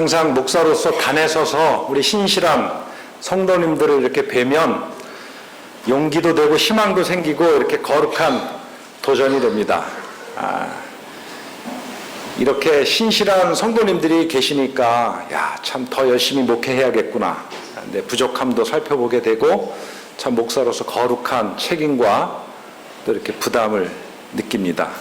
항상 목사로서 단에 서서 우리 신실한 성도님들을 이렇게 뵈면 용기도 되고 희망도 생기고 이렇게 거룩한 도전이 됩니다. 이렇게 신실한 성도님들이 계시니까 참 더 열심히 목회해야겠구나. 내 부족함도 살펴보게 되고 참 목사로서 거룩한 책임과 또 이렇게 부담을 느낍니다.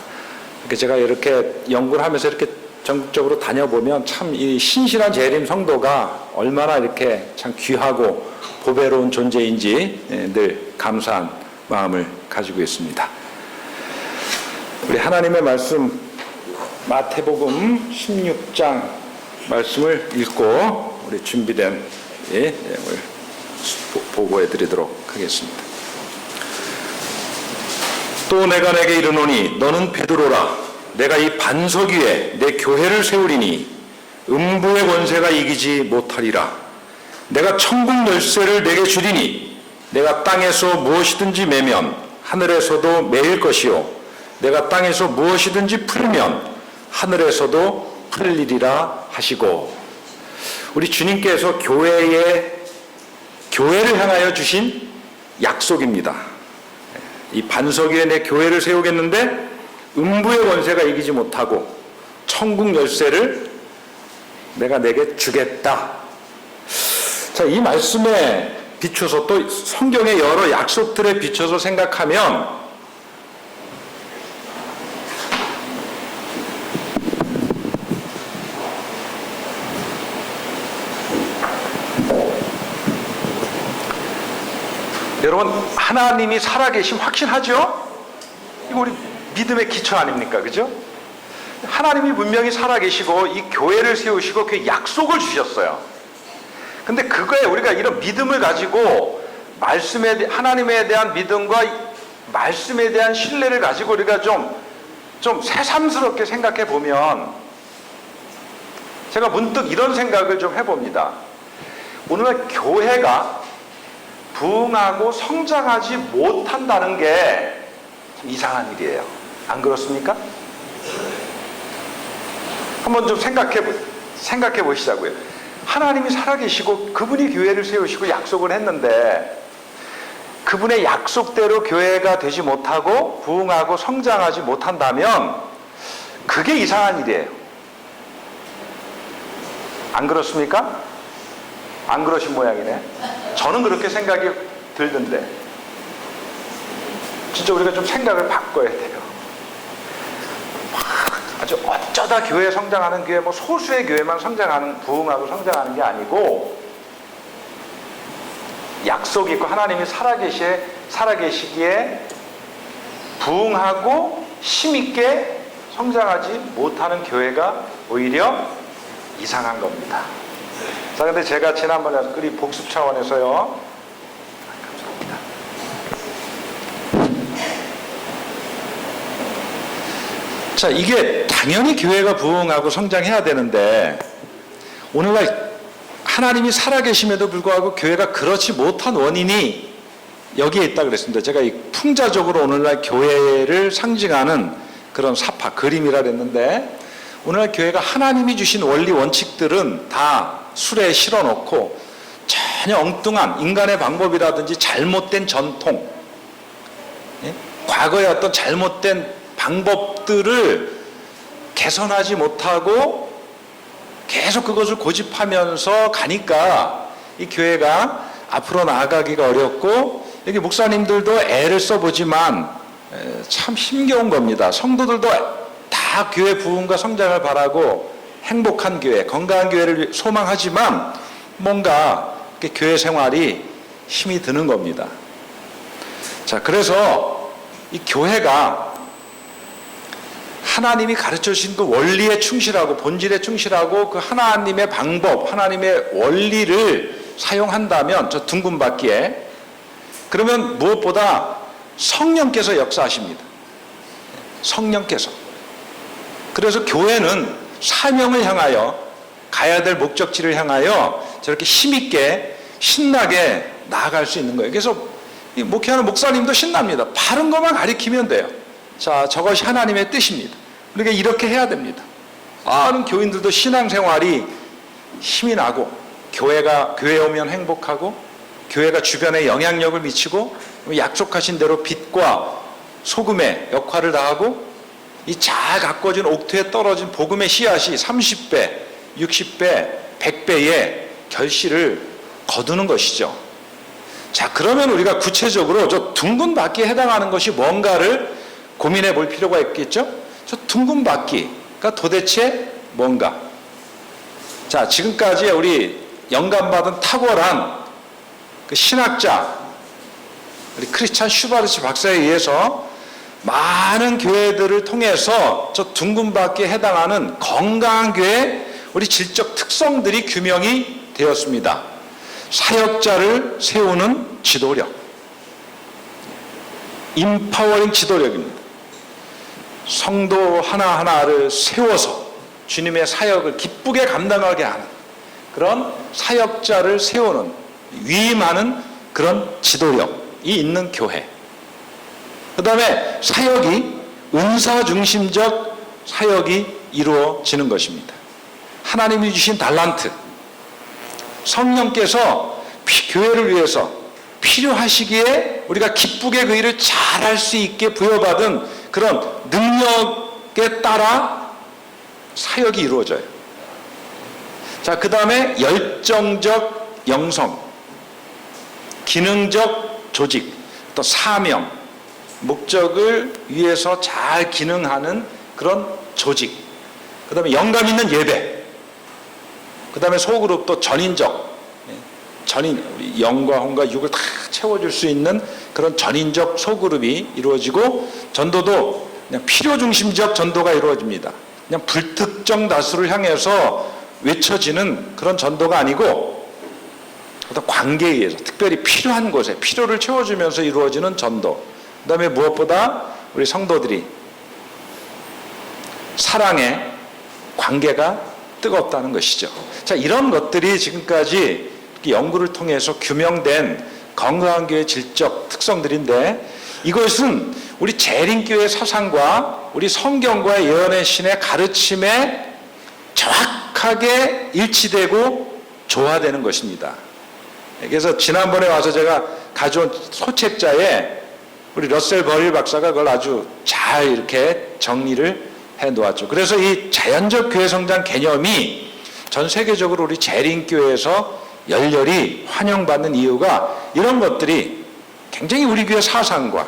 제가 이렇게 연구를 하면서 이렇게 전국적으로 다녀보면 참 이 신실한 재림 성도가 얼마나 이렇게 참 귀하고 보배로운 존재인지 늘 감사한 마음을 가지고 있습니다. 우리 하나님의 말씀 마태복음 16장 말씀을 읽고 우리 준비된 내용을 보고해 드리도록 하겠습니다. 또 내가 내게 이르노니 너는 베드로라. 내가 이 반석 위에 내 교회를 세우리니 음부의 권세가 이기지 못하리라. 내가 천국 열쇠를 내게 주리니 내가 땅에서 무엇이든지 매면 하늘에서도 매일 것이요 내가 땅에서 무엇이든지 풀면 하늘에서도 풀리리라 하시고, 우리 주님께서 교회를 향하여 주신 약속입니다. 이 반석 위에 내 교회를 세우겠는데 음부의 권세가 이기지 못하고 천국 열쇠를 내가 내게 주겠다. 자, 이 말씀에 비춰서 또 성경의 여러 약속들에 비춰서 생각하면 여러분, 하나님이 살아계심 확신하죠? 이거 우리 믿음의 기초 아닙니까? 그죠? 하나님이 분명히 살아계시고 이 교회를 세우시고 그 약속을 주셨어요. 근데 그거에 우리가 이런 믿음을 가지고 하나님에 대한 믿음과 말씀에 대한 신뢰를 가지고 우리가 좀 새삼스럽게 생각해 보면, 제가 문득 이런 생각을 좀 해봅니다. 오늘날 교회가 부흥하고 성장하지 못한다는 게 참 이상한 일이에요. 안 그렇습니까? 한번 좀 생각해 보시자고요. 하나님이 살아계시고 그분이 교회를 세우시고 약속을 했는데 그분의 약속대로 교회가 되지 못하고 부흥하고 성장하지 못한다면 그게 이상한 일이에요. 안 그렇습니까? 안 그러신 모양이네. 저는 그렇게 생각이 들던데, 진짜 우리가 좀 생각을 바꿔야 돼요. 아주 어쩌다 교회 성장하는 교회, 소수의 교회만 성장하는, 부흥하고 성장하는 게 아니고, 약속이 있고 하나님이 살아계시기에 부흥하고 힘있게 성장하지 못하는 교회가 오히려 이상한 겁니다. 자, 근데 제가 지난번에 우리 복습 차원에서요. 감사합니다. 자, 이게 당연히 교회가 부흥하고 성장해야 되는데, 오늘날 하나님이 살아계심에도 불구하고 교회가 그렇지 못한 원인이 여기에 있다 그랬습니다. 제가 이 풍자적으로 오늘날 교회를 상징하는 그런 사파, 그림이라 그랬는데, 오늘날 교회가 하나님이 주신 원리 원칙들은 다 술에 실어놓고 전혀 엉뚱한 인간의 방법이라든지 잘못된 전통, 과거의 어떤 잘못된 방법들을 개선하지 못하고 계속 그것을 고집하면서 가니까 이 교회가 앞으로 나아가기가 어렵고, 여기 목사님들도 애를 써보지만 참 힘겨운 겁니다. 성도들도 다 교회 부흥과 성장을 바라고 행복한 교회, 건강한 교회를 소망하지만 뭔가 교회 생활이 힘이 드는 겁니다. 자, 그래서 이 교회가 하나님이 가르쳐 주신 그 원리에 충실하고 본질에 충실하고 그 하나님의 방법, 하나님의 원리를 사용한다면, 저 둥근 바퀴에, 그러면 무엇보다 성령께서 역사하십니다. 성령께서. 그래서 교회는 사명을 향하여, 가야 될 목적지를 향하여 저렇게 힘있게 신나게 나아갈 수 있는 거예요. 그래서 목회하는 목사님도 신납니다. 바른 것만 가리키면 돼요. 자, 저것이 하나님의 뜻입니다. 그러니까 이렇게 해야 됩니다. 많은 교인들도 신앙생활이 힘이 나고 교회에 오면 행복하고 교회가 주변에 영향력을 미치고 약속하신 대로 빛과 소금의 역할을 다하고 이 잘 가꿔진 옥토에 떨어진 복음의 씨앗이 30배, 60배, 100배의 결실을 거두는 것이죠. 자, 그러면 우리가 구체적으로 저 둥근 바퀴에 해당하는 것이 뭔가를 고민해 볼 필요가 있겠죠? 저 둥근 바퀴가 도대체 뭔가? 자, 지금까지 우리 영감받은 탁월한 그 신학자 우리 크리스찬 슈바르츠 박사에 의해서 많은 교회들을 통해서 저 둥근 바퀴에 해당하는 건강한 교회 우리 질적 특성들이 규명이 되었습니다. 사역자를 세우는 지도력, 임파워링 지도력입니다. 성도 하나하나를 세워서 주님의 사역을 기쁘게 감당하게 하는 그런 사역자를 세우는 위임하는 그런 지도력이 있는 교회. 그 다음에 사역이 은사 중심적 사역이 이루어지는 것입니다. 하나님이 주신 달란트, 성령께서 교회를 위해서 필요하시기에 우리가 기쁘게 그 일을 잘할 수 있게 부여받은 그런 능력에 따라 사역이 이루어져요. 자, 그 다음에 열정적 영성, 기능적 조직, 또 사명, 목적을 위해서 잘 기능하는 그런 조직, 그 다음에 영감 있는 예배, 그 다음에 소그룹 또 전인적, 영과 혼과 육을 다 채워줄 수 있는 그런 전인적 소그룹이 이루어지고, 전도도 그냥 필요중심적 전도가 이루어집니다. 그냥 불특정 다수를 향해서 외쳐지는 그런 전도가 아니고 어떤 관계에 의해서 특별히 필요한 곳에 필요를 채워주면서 이루어지는 전도. 그 다음에 무엇보다 우리 성도들이 사랑의 관계가 뜨겁다는 것이죠. 자, 이런 것들이 지금까지 연구를 통해서 규명된 건강한 교회의 질적 특성들인데, 이것은 우리 재림교회 사상과 우리 성경과 예언의 신의 가르침에 정확하게 일치되고 조화되는 것입니다. 그래서 지난번에 와서 제가 가져온 소책자에 우리 러셀 버릴 박사가 그걸 아주 잘 이렇게 정리를 해 놓았죠. 그래서 이 자연적 교회 성장 개념이 전 세계적으로 우리 재림교회에서 열렬히 환영받는 이유가 이런 것들이 굉장히 우리 교회 사상과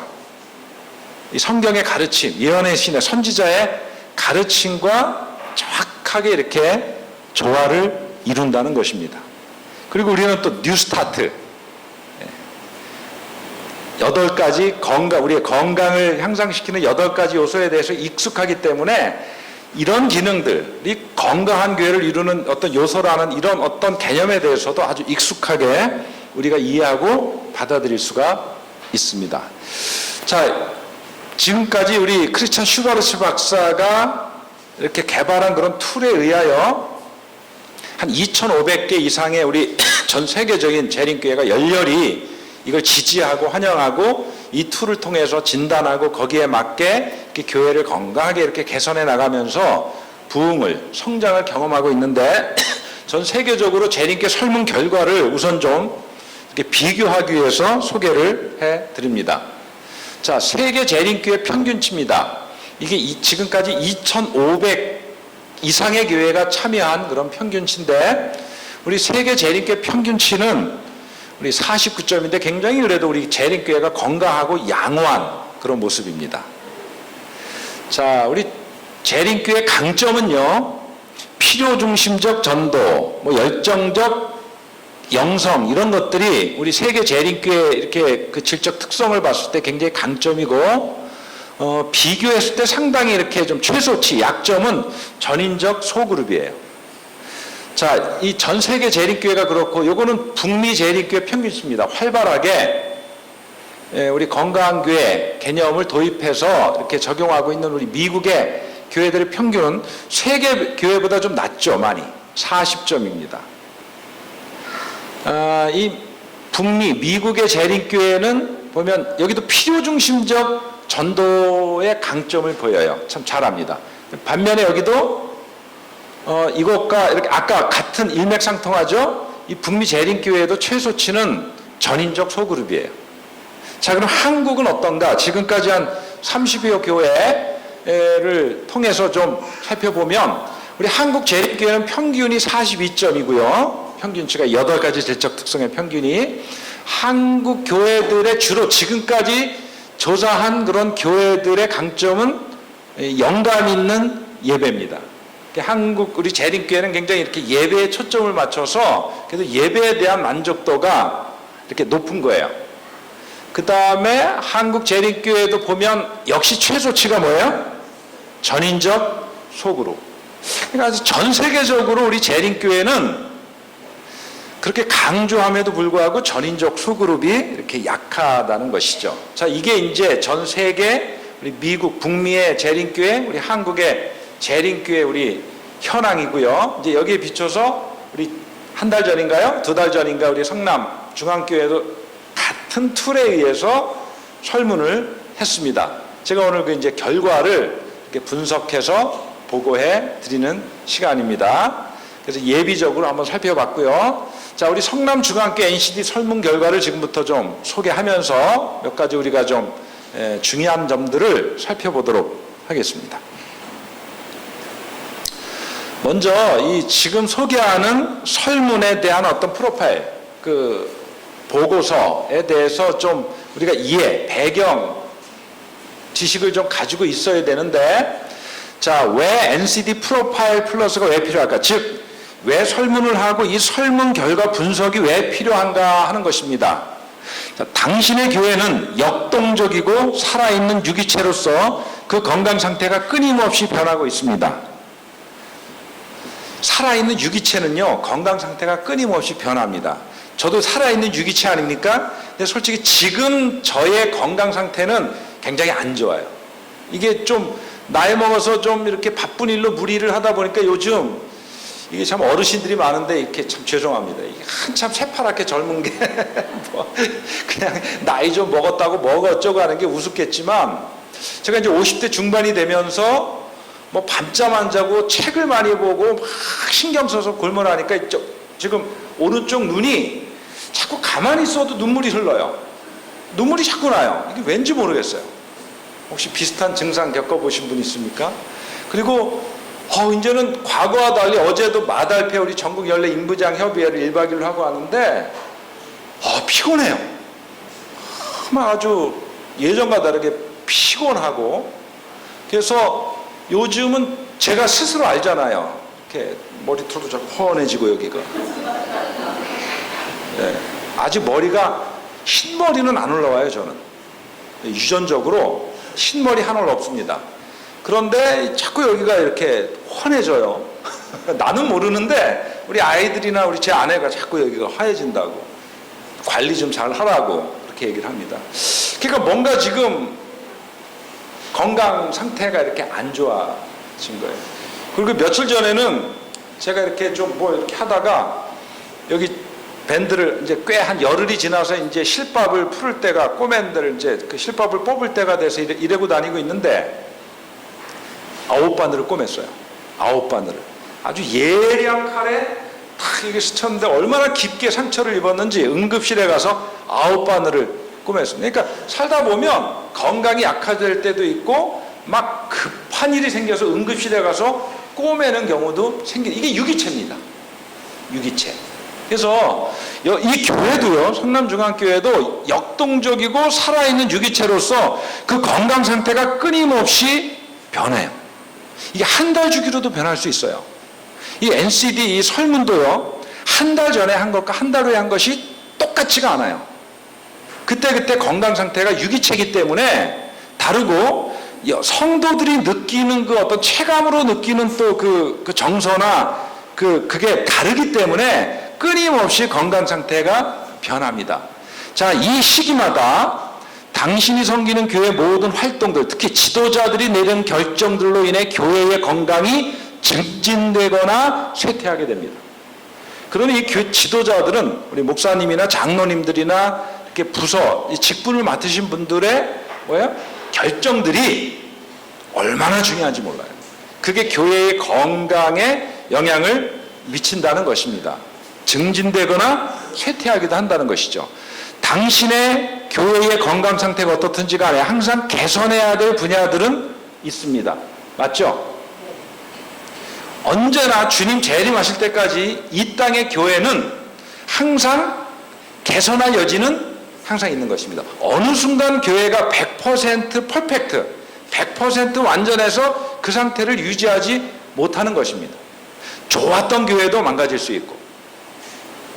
이 성경의 가르침, 예언의 신의 선지자의 가르침과 정확하게 이렇게 조화를 이룬다는 것입니다. 그리고 우리는 또 뉴스타트, 8가지 우리의 건강을 향상시키는 8가지 요소에 대해서 익숙하기 때문에 이런 기능들이 건강한 교회를 이루는 어떤 요소라는 이런 어떤 개념에 대해서도 아주 익숙하게 우리가 이해하고 받아들일 수가 있습니다. 자, 지금까지 우리 크리스찬 슈바르츠 박사가 이렇게 개발한 그런 툴에 의하여 한 2,500개 이상의 우리 전 세계적인 재림교회가 열렬히 이걸 지지하고 환영하고 이 툴을 통해서 진단하고 거기에 맞게 이렇게 교회를 건강하게 이렇게 개선해 나가면서 부흥을, 성장을 경험하고 있는데, 전 세계적으로 재림교회 설문 결과를 우선 좀 이렇게 비교하기 위해서 소개를 해 드립니다. 자, 세계 재림교회 평균치입니다. 이게 지금까지 2,500 이상의 교회가 참여한 그런 평균치인데, 우리 세계 재림교회 평균치는 우리 49점인데 굉장히 그래도 우리 재림교회가 건강하고 양호한 그런 모습입니다. 자, 우리 재림교회 강점은요, 필요중심적 전도, 열정적 영성, 이런 것들이 우리 세계 재림교회 이렇게 그 질적 특성을 봤을 때 굉장히 강점이고, 비교했을 때 상당히 이렇게 좀 최소치, 약점은 전인적 소그룹이에요. 자, 이 전 세계 재림교회가 그렇고, 요거는 북미 재림교회 평균치입니다. 활발하게 우리 건강한 교회 개념을 도입해서 이렇게 적용하고 있는 우리 미국의 교회들의 평균은 세계 교회보다 좀 낮죠, 많이. 40점입니다. 이 북미, 미국의 재림교회는 보면 여기도 필요중심적 전도의 강점을 보여요. 참 잘합니다. 반면에 여기도 이것과 이렇게 아까 같은 일맥상통하죠? 이 북미 재림교회도 최소치는 전인적 소그룹이에요. 자, 그럼 한국은 어떤가? 지금까지 한 30여 교회를 통해서 좀 살펴보면 우리 한국 재림교회는 평균이 42점이고요. 평균치가 8가지 질적 특성의 평균이 한국 교회들의 주로 지금까지 조사한 그런 교회들의 강점은 영감 있는 예배입니다. 한국 우리 재림교회는 굉장히 이렇게 예배에 초점을 맞춰서 그래서 예배에 대한 만족도가 이렇게 높은 거예요. 그 다음에 한국 재림교회도 보면 역시 최소치가 뭐예요? 전인적 소그룹. 그러니까 전 세계적으로 우리 재림교회는 그렇게 강조함에도 불구하고 전인적 소그룹이 이렇게 약하다는 것이죠. 자, 이게 이제 전 세계 우리 미국 북미의 재림교회, 우리 한국의 재림교회 우리 현황이고요. 이제 여기에 비춰서 우리 한 달 전인가요? 2달 전인가 우리 성남 중앙교회도 같은 툴에 의해서 설문을 했습니다. 제가 오늘 그 이제 결과를 이렇게 분석해서 보고해 드리는 시간입니다. 그래서 예비적으로 한번 살펴봤고요. 자, 우리 성남 중앙교회 NCD 설문 결과를 지금부터 좀 소개하면서 몇 가지 우리가 좀 중요한 점들을 살펴보도록 하겠습니다. 먼저 이 지금 소개하는 설문에 대한 어떤 프로파일, 그 보고서에 대해서 좀 우리가 이해, 배경 지식을 좀 가지고 있어야 되는데, 자, 왜 NCD 프로파일 플러스가 왜 필요할까? 즉, 왜 설문을 하고 이 설문 결과 분석이 왜 필요한가 하는 것입니다. 자, 당신의 교회는 역동적이고 살아있는 유기체로서 그 건강 상태가 끊임없이 변하고 있습니다. 살아있는 유기체는요, 건강 상태가 끊임없이 변합니다. 저도 살아있는 유기체 아닙니까? 근데 솔직히 지금 저의 건강 상태는 굉장히 안 좋아요. 이게 좀 나이 먹어서 좀 이렇게 바쁜 일로 무리를 하다 보니까 요즘 이게 참 어르신들이 많은데 이렇게 참 죄송합니다. 이게 한참 새파랗게 젊은 게 뭐 그냥 나이 좀 먹었다고 뭐가 어쩌고 하는 게 우습겠지만, 제가 이제 50대 중반이 되면서 뭐 밤잠 안 자고 책을 많이 보고 막 신경 써서 골몰하니까 지금 오른쪽 눈이 자꾸 가만히 있어도 눈물이 흘러요. 눈물이 자꾸 나요. 이게 왠지 모르겠어요. 혹시 비슷한 증상 겪어보신 분 있습니까? 그리고 이제는 과거와 달리 어제도 마달패 우리 전국 연례 인부장 협의회를 1박 2일로 하고 왔는데 피곤해요. 아주 예전과 다르게 피곤하고, 그래서 요즘은 제가 스스로 알잖아요. 이렇게 머리털도 자꾸 훤해지고 여기가. 네. 아직 머리가 흰머리는 안 올라와요. 저는 유전적으로 흰머리 하나는 없습니다. 그런데 자꾸 여기가 이렇게 환해져요. 나는 모르는데 우리 아이들이나 우리 제 아내가 자꾸 여기가 하얘진다고, 관리 좀 잘 하라고 그렇게 얘기를 합니다. 그러니까 뭔가 지금 건강 상태가 이렇게 안 좋아진 거예요. 그리고 며칠 전에는 제가 이렇게 좀 뭐 이렇게 하다가 여기 밴드를 이제 꽤 한 열흘이 지나서 이제 실밥을 풀을 때가, 꼬맨들 이제 그 실밥을 뽑을 때가 돼서 이래고 다니고 있는데 9바늘을 꼬맸어요. 9바늘을. 아주 예리한 칼에 탁 이게 스쳤는데 얼마나 깊게 상처를 입었는지 응급실에 가서 9바늘을 꼬맸습니다. 그러니까 살다 보면 건강이 약화될 때도 있고 막 급한 일이 생겨서 응급실에 가서 꼬매는 경우도 이게 유기체입니다. 유기체. 그래서 이 교회도요, 성남중앙교회도 역동적이고 살아있는 유기체로서 그 건강 상태가 끊임없이 변해요. 이게 한 달 주기로도 변할 수 있어요. 이 NCD 이 설문도요, 한 달 전에 한 것과 한 달 후에 한 것이 똑같지가 않아요. 그때 건강 상태가 유기체이기 때문에 다르고, 성도들이 느끼는 그 어떤 체감으로 느끼는 또 그 정서나 그게 다르기 때문에 끊임없이 건강 상태가 변합니다. 자, 이 시기마다 당신이 섬기는 교회 모든 활동들, 특히 지도자들이 내린 결정들로 인해 교회의 건강이 증진되거나 쇠퇴하게 됩니다. 그러니 이 교회 지도자들은 우리 목사님이나 장로님들이나 이렇게 부서, 직분을 맡으신 분들의 결정들이 얼마나 중요한지 몰라요. 그게 교회의 건강에 영향을 미친다는 것입니다. 증진되거나 쇠퇴하기도 한다는 것이죠. 당신의 교회의 건강 상태가 어떻든지 간에 항상 개선해야 될 분야들은 있습니다. 맞죠? 언제나 주님 재림하실 때까지 이 땅의 교회는 항상 개선할 여지는 항상 있는 것입니다. 어느 순간 교회가 100% 퍼펙트, 100% 완전해서 그 상태를 유지하지 못하는 것입니다. 좋았던 교회도 망가질 수 있고,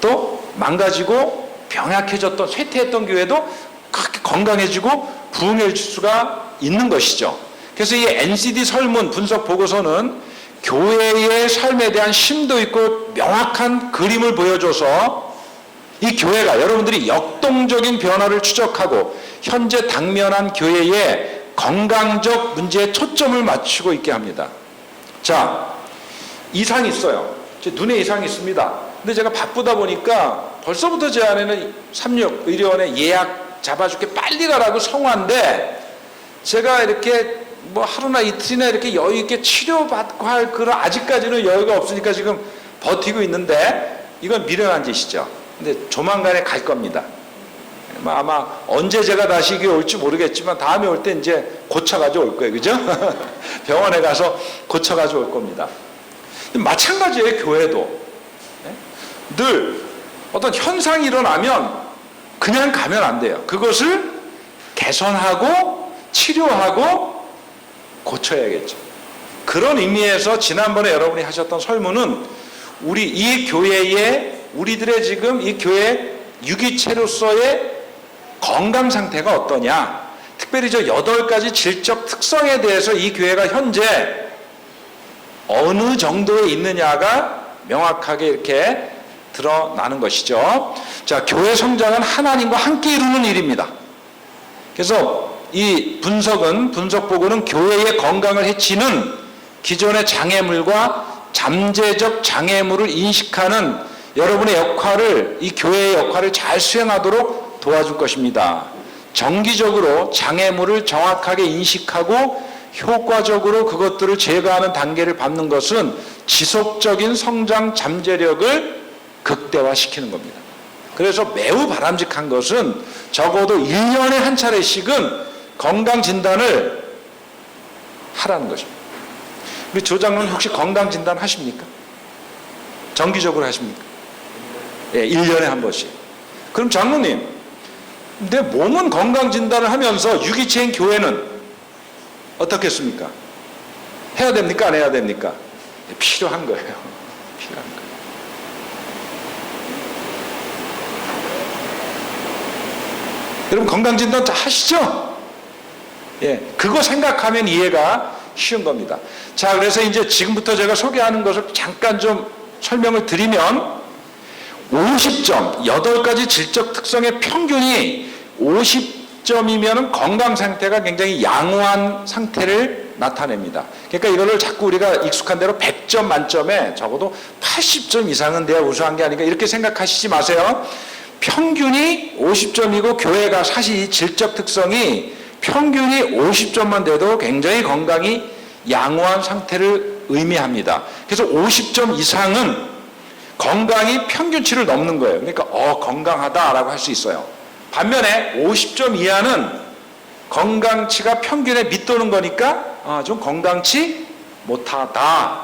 또 망가지고 병약해졌던, 쇠퇴했던 교회도 그렇게 건강해지고 부흥해질 수가 있는 것이죠. 그래서 이 NCD 설문 분석 보고서는 교회의 삶에 대한 심도 있고 명확한 그림을 보여줘서 이 교회가 여러분들이 역동적인 변화를 추적하고 현재 당면한 교회의 건강적 문제에 초점을 맞추고 있게 합니다. 자, 이상이 있어요. 제 눈에 이상이 있습니다. 근데 제가 바쁘다 보니까 벌써부터 제 안에는 36의료원에 예약 잡아줄게 빨리 가라고 성화인데, 제가 이렇게 뭐 하루나 이틀이나 이렇게 여유 있게 치료받고 할 그런 아직까지는 여유가 없으니까 지금 버티고 있는데, 이건 미련한 짓이죠. 근데 조만간에 갈 겁니다. 아마 언제 제가 다시 이게 올지 모르겠지만 다음에 올 때 이제 고쳐가지고 올 거예요. 그죠? 병원에 가서 고쳐가지고 올 겁니다. 마찬가지예요. 교회도 늘 어떤 현상이 일어나면 그냥 가면 안 돼요. 그것을 개선하고 치료하고 고쳐야겠죠. 그런 의미에서 지난번에 여러분이 하셨던 설문은 우리 이 교회의, 우리들의 지금 이 교회 유기체로서의 건강 상태가 어떠냐, 특별히 저 8가지 질적 특성에 대해서 이 교회가 현재 어느 정도에 있느냐가 명확하게 이렇게 드러나는 것이죠. 자, 교회 성장은 하나님과 함께 이루는 일입니다. 그래서 이 분석 보고는 교회의 건강을 해치는 기존의 장애물과 잠재적 장애물을 인식하는 여러분의 역할을, 이 교회의 역할을 잘 수행하도록 도와줄 것입니다. 정기적으로 장애물을 정확하게 인식하고 효과적으로 그것들을 제거하는 단계를 밟는 것은 지속적인 성장 잠재력을 극대화시키는 겁니다. 그래서 매우 바람직한 것은 적어도 1년에 한 차례씩은 건강진단을 하라는 것입니다. 우리 조장로는 혹시 건강진단 하십니까? 정기적으로 하십니까? 예, 1년에 한 번씩. 그럼 장로님, 내 몸은 건강진단을 하면서 유기체인 교회는 어떻겠습니까? 해야 됩니까? 안 해야 됩니까? 필요한 거예요. 필요한 거예요. 여러분 건강진단 다 하시죠? 예, 그거 생각하면 이해가 쉬운 겁니다. 자, 그래서 이제 지금부터 제가 소개하는 것을 잠깐 좀 설명을 드리면 50점, 8가지 질적 특성의 평균이 50점이면 건강 상태가 굉장히 양호한 상태를 나타냅니다. 그러니까 이거를 자꾸 우리가 익숙한 대로 100점 만점에 적어도 80점 이상은 돼야 우수한 게 아닌가 이렇게 생각하시지 마세요. 평균이 50점이고 교회가 사실 질적 특성이 평균이 50점만 돼도 굉장히 건강이 양호한 상태를 의미합니다. 그래서 50점 이상은 건강이 평균치를 넘는 거예요. 그러니까 건강하다라고 할 수 있어요. 반면에 50점 이하는 건강치가 평균에 밑도는 거니까 좀 건강치 못하다.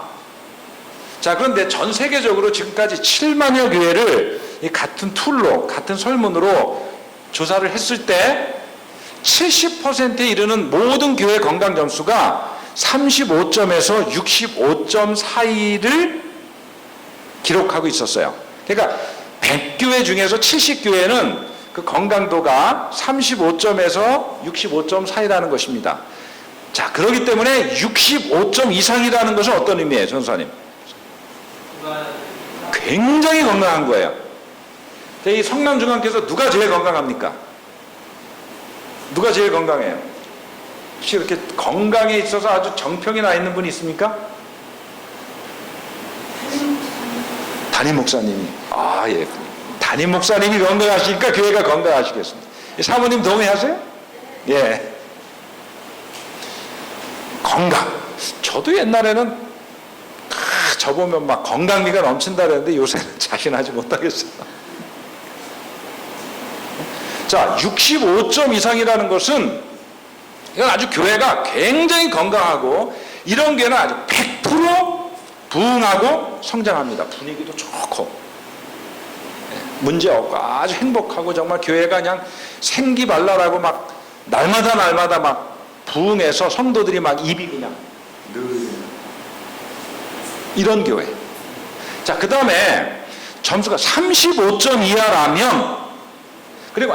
자, 그런데 전 세계적으로 지금까지 7만여 교회를 이 같은 툴로, 같은 설문으로 조사를 했을 때 70%에 이르는 모든 교회 건강 점수가 35점에서 65점 사이를 기록하고 있었어요. 그러니까 100교회 중에서 70교회는 그 건강도가 35점에서 65점 사이라는 것입니다. 자, 그렇기 때문에 65점 이상이라는 것은 어떤 의미예요, 전사님? 굉장히 건강한 거예요. 이 성남중앙교회에서 누가 제일 건강합니까? 누가 제일 건강해요? 혹시 이렇게 건강에 있어서 아주 정평이 나 있는 분이 있습니까? 담임 목사님이. 예. 담임 목사님이 건강하시니까 교회가 건강하시겠습니다. 사모님 동의하세요? 예. 건강. 저도 옛날에는 저 보면 막 건강미가 넘친다 그랬는데 요새는 자신하지 못하겠어요. 자, 65점 이상이라는 것은 이건 아주 교회가 굉장히 건강하고 이런 교회는 아주 100% 부흥하고 성장합니다. 분위기도 좋고 문제없고 아주 행복하고 정말 교회가 그냥 생기발랄하고 막 날마다 막 부흥해서 성도들이 막 입이 그냥 늘 이런 교회. 자, 그 다음에 점수가 35점 이하라면, 그리고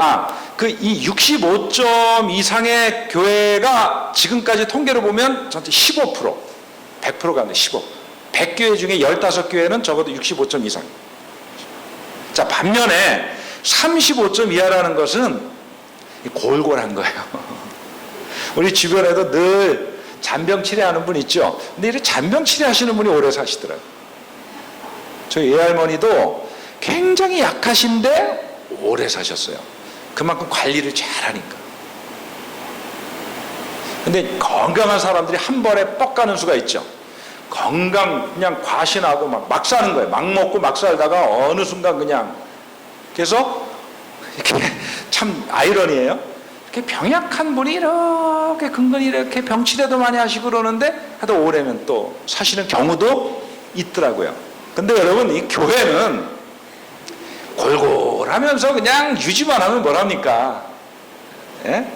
이 65점 이상의 교회가 지금까지 통계를 보면 전체 15%, 100%가 아니라 15. 100교회 중에 15교회는 적어도 65점 이상. 자, 반면에 35점 이하라는 것은 골골한 거예요. 우리 주변에도 늘 잔병 치료하는 분 있죠. 근데 이렇게 잔병 치료하시는 분이 오래 사시더라고요. 저희 외할머니도 굉장히 약하신데 오래 사셨어요. 그만큼 관리를 잘하니까. 근데 건강한 사람들이 한 번에 뻑 가는 수가 있죠. 건강 그냥 과신하고 막 사는 거예요. 막 먹고 막 살다가 어느 순간 그냥. 그래서 이렇게 참 아이러니예요. 이렇게 병약한 분이 이렇게 근근히 이렇게 병치레도 많이 하시고 그러는데 하도 오래면 또 사시는 경우도 있더라고요. 근데 여러분, 이 교회는 골골하면서 그냥 유지만 하면 뭐랍니까? 예?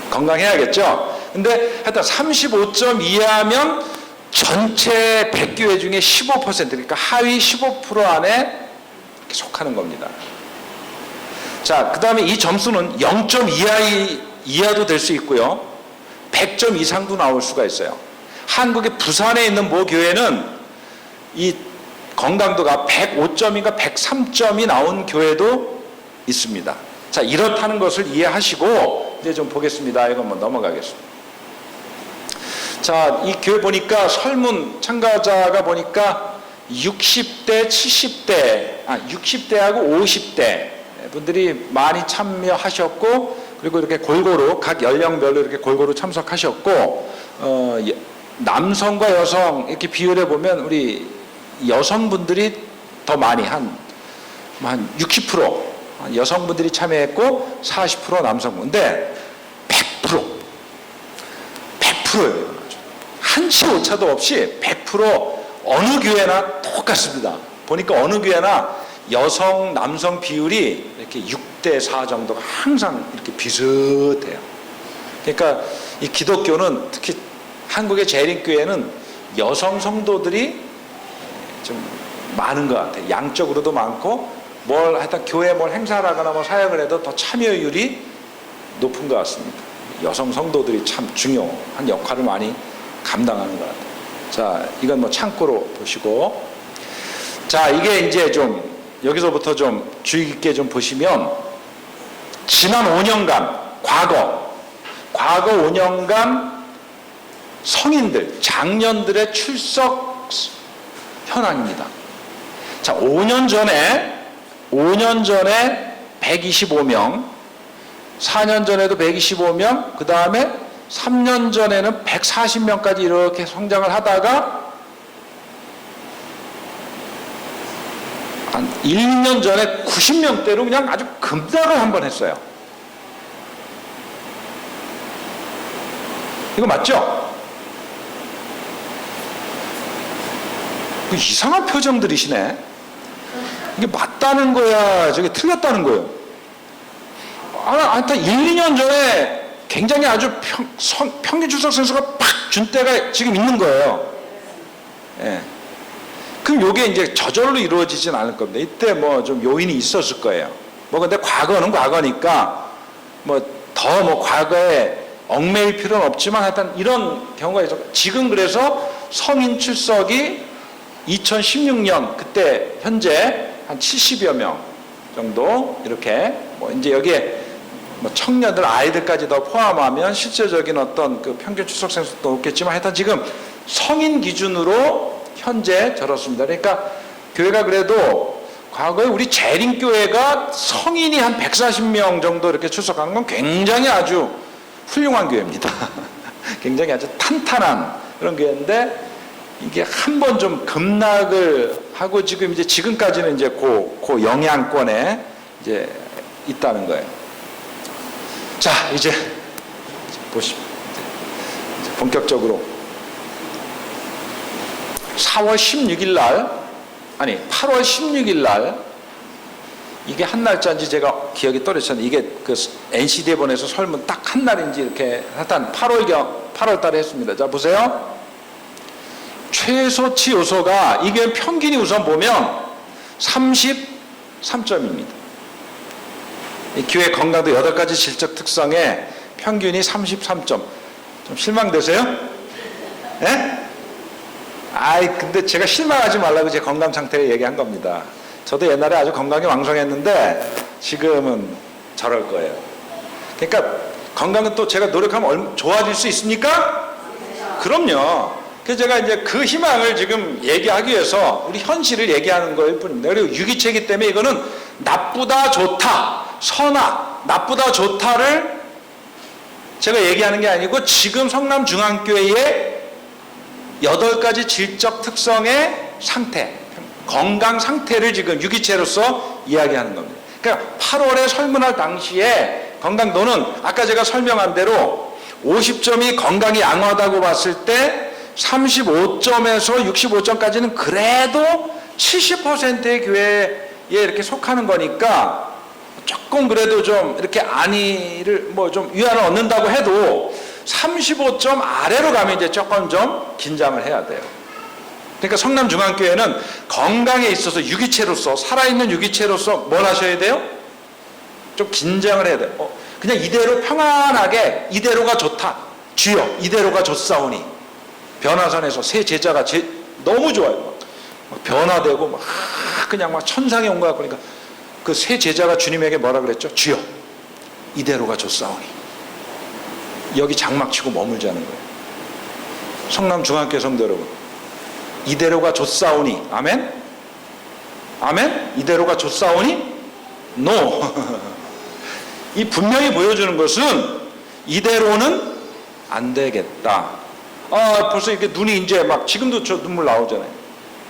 건강해야겠죠? 근데 하여튼 35점 이하면 전체 100교회 중에 15%, 그러니까 하위 15% 안에 속하는 겁니다. 자, 그 다음에 이 점수는 0점 이하도 될 수 있고요. 100점 이상도 나올 수가 있어요. 한국의 부산에 있는 모 교회는 이 건강도가 105점인가 103점이 나온 교회도 있습니다. 자, 이렇다는 것을 이해하시고 이제 좀 보겠습니다. 이거 한번 넘어가겠습니다. 자, 이 교회 보니까 설문 참가자가 보니까 60대, 70대, 60대하고 50대 분들이 많이 참여하셨고, 그리고 이렇게 골고루 각 연령별로 이렇게 골고루 참석하셨고, 남성과 여성 이렇게 비율해 보면 우리 여성분들이 더 많이 한 60% 여성분들이 참여했고 40% 남성분. 근데 100%예요. 한치 오차도 없이 100% 어느 교회나 똑같습니다. 보니까 어느 교회나 여성 남성 비율이 이렇게 6대4 정도가 항상 이렇게 비슷해요. 그러니까 이 기독교는 특히 한국의 재림교회는 여성 성도들이 좀 많은 것 같아요. 양적으로도 많고 하여튼 교회에 뭘 행사를 하거나 뭐 사역을 해도 더 참여율이 높은 것 같습니다. 여성 성도들이 참 중요한 역할을 많이 감당하는 것 같아요. 자, 이건 뭐 참고로 보시고, 자, 이게 이제 좀 여기서부터 좀 주의 깊게 좀 보시면, 지난 5년간 과거 5년간 성인들 장년들의 출석 현황입니다. 자, 5년 전에 125명, 4년 전에도 125명, 그 다음에 3년 전에는 140명까지 이렇게 성장을 하다가 한 1, 2년 전에 90명대로 그냥 아주 급락을 한번 했어요. 이거 맞죠? 이상한 표정들이시네. 이게 맞다는 거야, 저게 틀렸다는 거예요. 하여튼 1, 2년 전에 굉장히 아주 평균 출석 선수가 팍 준 때가 지금 있는 거예요. 예. 그럼 요게 이제 저절로 이루어지진 않을 겁니다. 이때 뭐 좀 요인이 있었을 거예요. 뭐 근데 과거는 과거니까 더 과거에 얽매일 필요는 없지만 하여튼 이런 경우가 있어. 지금 그래서 성인 출석이 2016년 그때 현재 한 70여 명 정도 이렇게 이제 여기에 청년들 아이들까지 더 포함하면 실제적인 어떤 그 평균 출석 생수도 높겠지만 하여튼 지금 성인 기준으로 현재 저렇습니다. 그러니까 교회가 그래도 과거에 우리 재림교회가 성인이 한 140명 정도 이렇게 출석한 건 굉장히 아주 훌륭한 교회입니다. 굉장히 아주 탄탄한 그런 교회인데 이게 한 번 좀 급락을 하고 지금까지는 이제 그 영향권에 이제 있다는 거예요. 자, 이제 보십시오. 이제 본격적으로 8월 16일 날 이게 한 날짜인지 제가 기억이 떨어졌는데 이게 그 NCD에 보내서 설문 딱 한 날인지 이렇게 하여튼 8월 달에 했습니다. 자, 보세요. 최소치 요소가 이게 평균이 우선 보면 33점입니다. 이 교회 건강도 8가지 질적 특성에 평균이 33점. 좀 실망되세요? 예? 근데 제가 실망하지 말라고 제 건강 상태를 얘기한 겁니다. 저도 옛날에 아주 건강이 왕성했는데 지금은 저럴 거예요. 그러니까 건강은 또 제가 노력하면 좋아질 수 있습니까? 그럼요. 그래서 제가 이제 그 희망을 지금 얘기하기 위해서 우리 현실을 얘기하는 거일 뿐입니다. 그리고 유기체이기 때문에 이거는 나쁘다 좋다 선악 나쁘다 좋다를 제가 얘기하는 게 아니고 지금 성남중앙교회의 8가지 질적 특성의 상태 건강 상태를 지금 유기체로서 이야기하는 겁니다. 그러니까 8월에 설문할 당시에 건강도는 아까 제가 설명한 대로 50점이 건강이 양호하다고 봤을 때 35점에서 65점까지는 그래도 70%의 교회에 이렇게 속하는 거니까 조금 그래도 좀 이렇게 안위를 뭐 좀 위안을 얻는다고 해도 35점 아래로 가면 이제 조금 좀 긴장을 해야 돼요. 그러니까 성남중앙교회는 건강에 있어서 유기체로서 살아있는 유기체로서 뭘 하셔야 돼요? 좀 긴장을 해야 돼요. 그냥 이대로 평안하게 이대로가 좋다. 주여 이대로가 좋사오니 변화산에서 새 제자가 너무 좋아요. 막 변화되고 막 그냥 막 천상에 온 것 같고 그러니까 그 새 제자가 주님에게 뭐라 그랬죠? 주여 이대로가 좋사오니 여기 장막 치고 머물자는 거예요. 성남중앙교회 성도 여러분 이대로가 좋사오니 아멘? 아멘? 이대로가 좋사오니? 노. 이 분명히 보여주는 것은 이대로는 안 되겠다. 벌써 이렇게 눈이 이제 막 지금도 저 눈물 나오잖아요.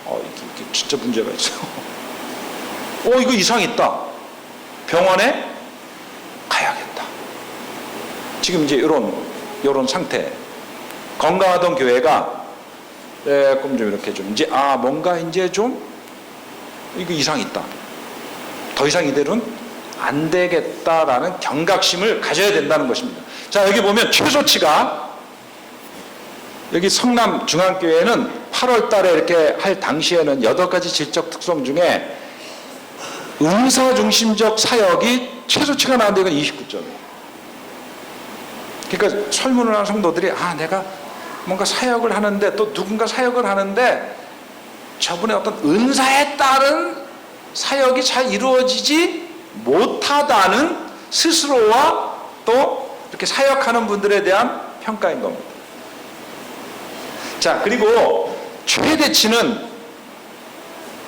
이게 진짜 문제가 있어요. 이거 이상 있다. 병원에 가야겠다. 지금 이제 이런 상태. 건강하던 교회가 조금 좀 이렇게 좀 이제 뭔가 이제 좀 이거 이상 있다. 더 이상 이대로는 안 되겠다라는 경각심을 가져야 된다는 것입니다. 자, 여기 보면 최소치가 여기 성남중앙교회는 8월 달에 이렇게 할 당시에는 8가지 질적 특성 중에 의사중심적 사역이 최소치가 나왔는데 이건 29점이에요. 그러니까 설문을 하는 성도들이 내가 뭔가 사역을 하는데 또 누군가 사역을 하는데 저분의 어떤 은사에 따른 사역이 잘 이루어지지 못하다는 스스로와 또 이렇게 사역하는 분들에 대한 평가인 겁니다. 자, 그리고 최대치는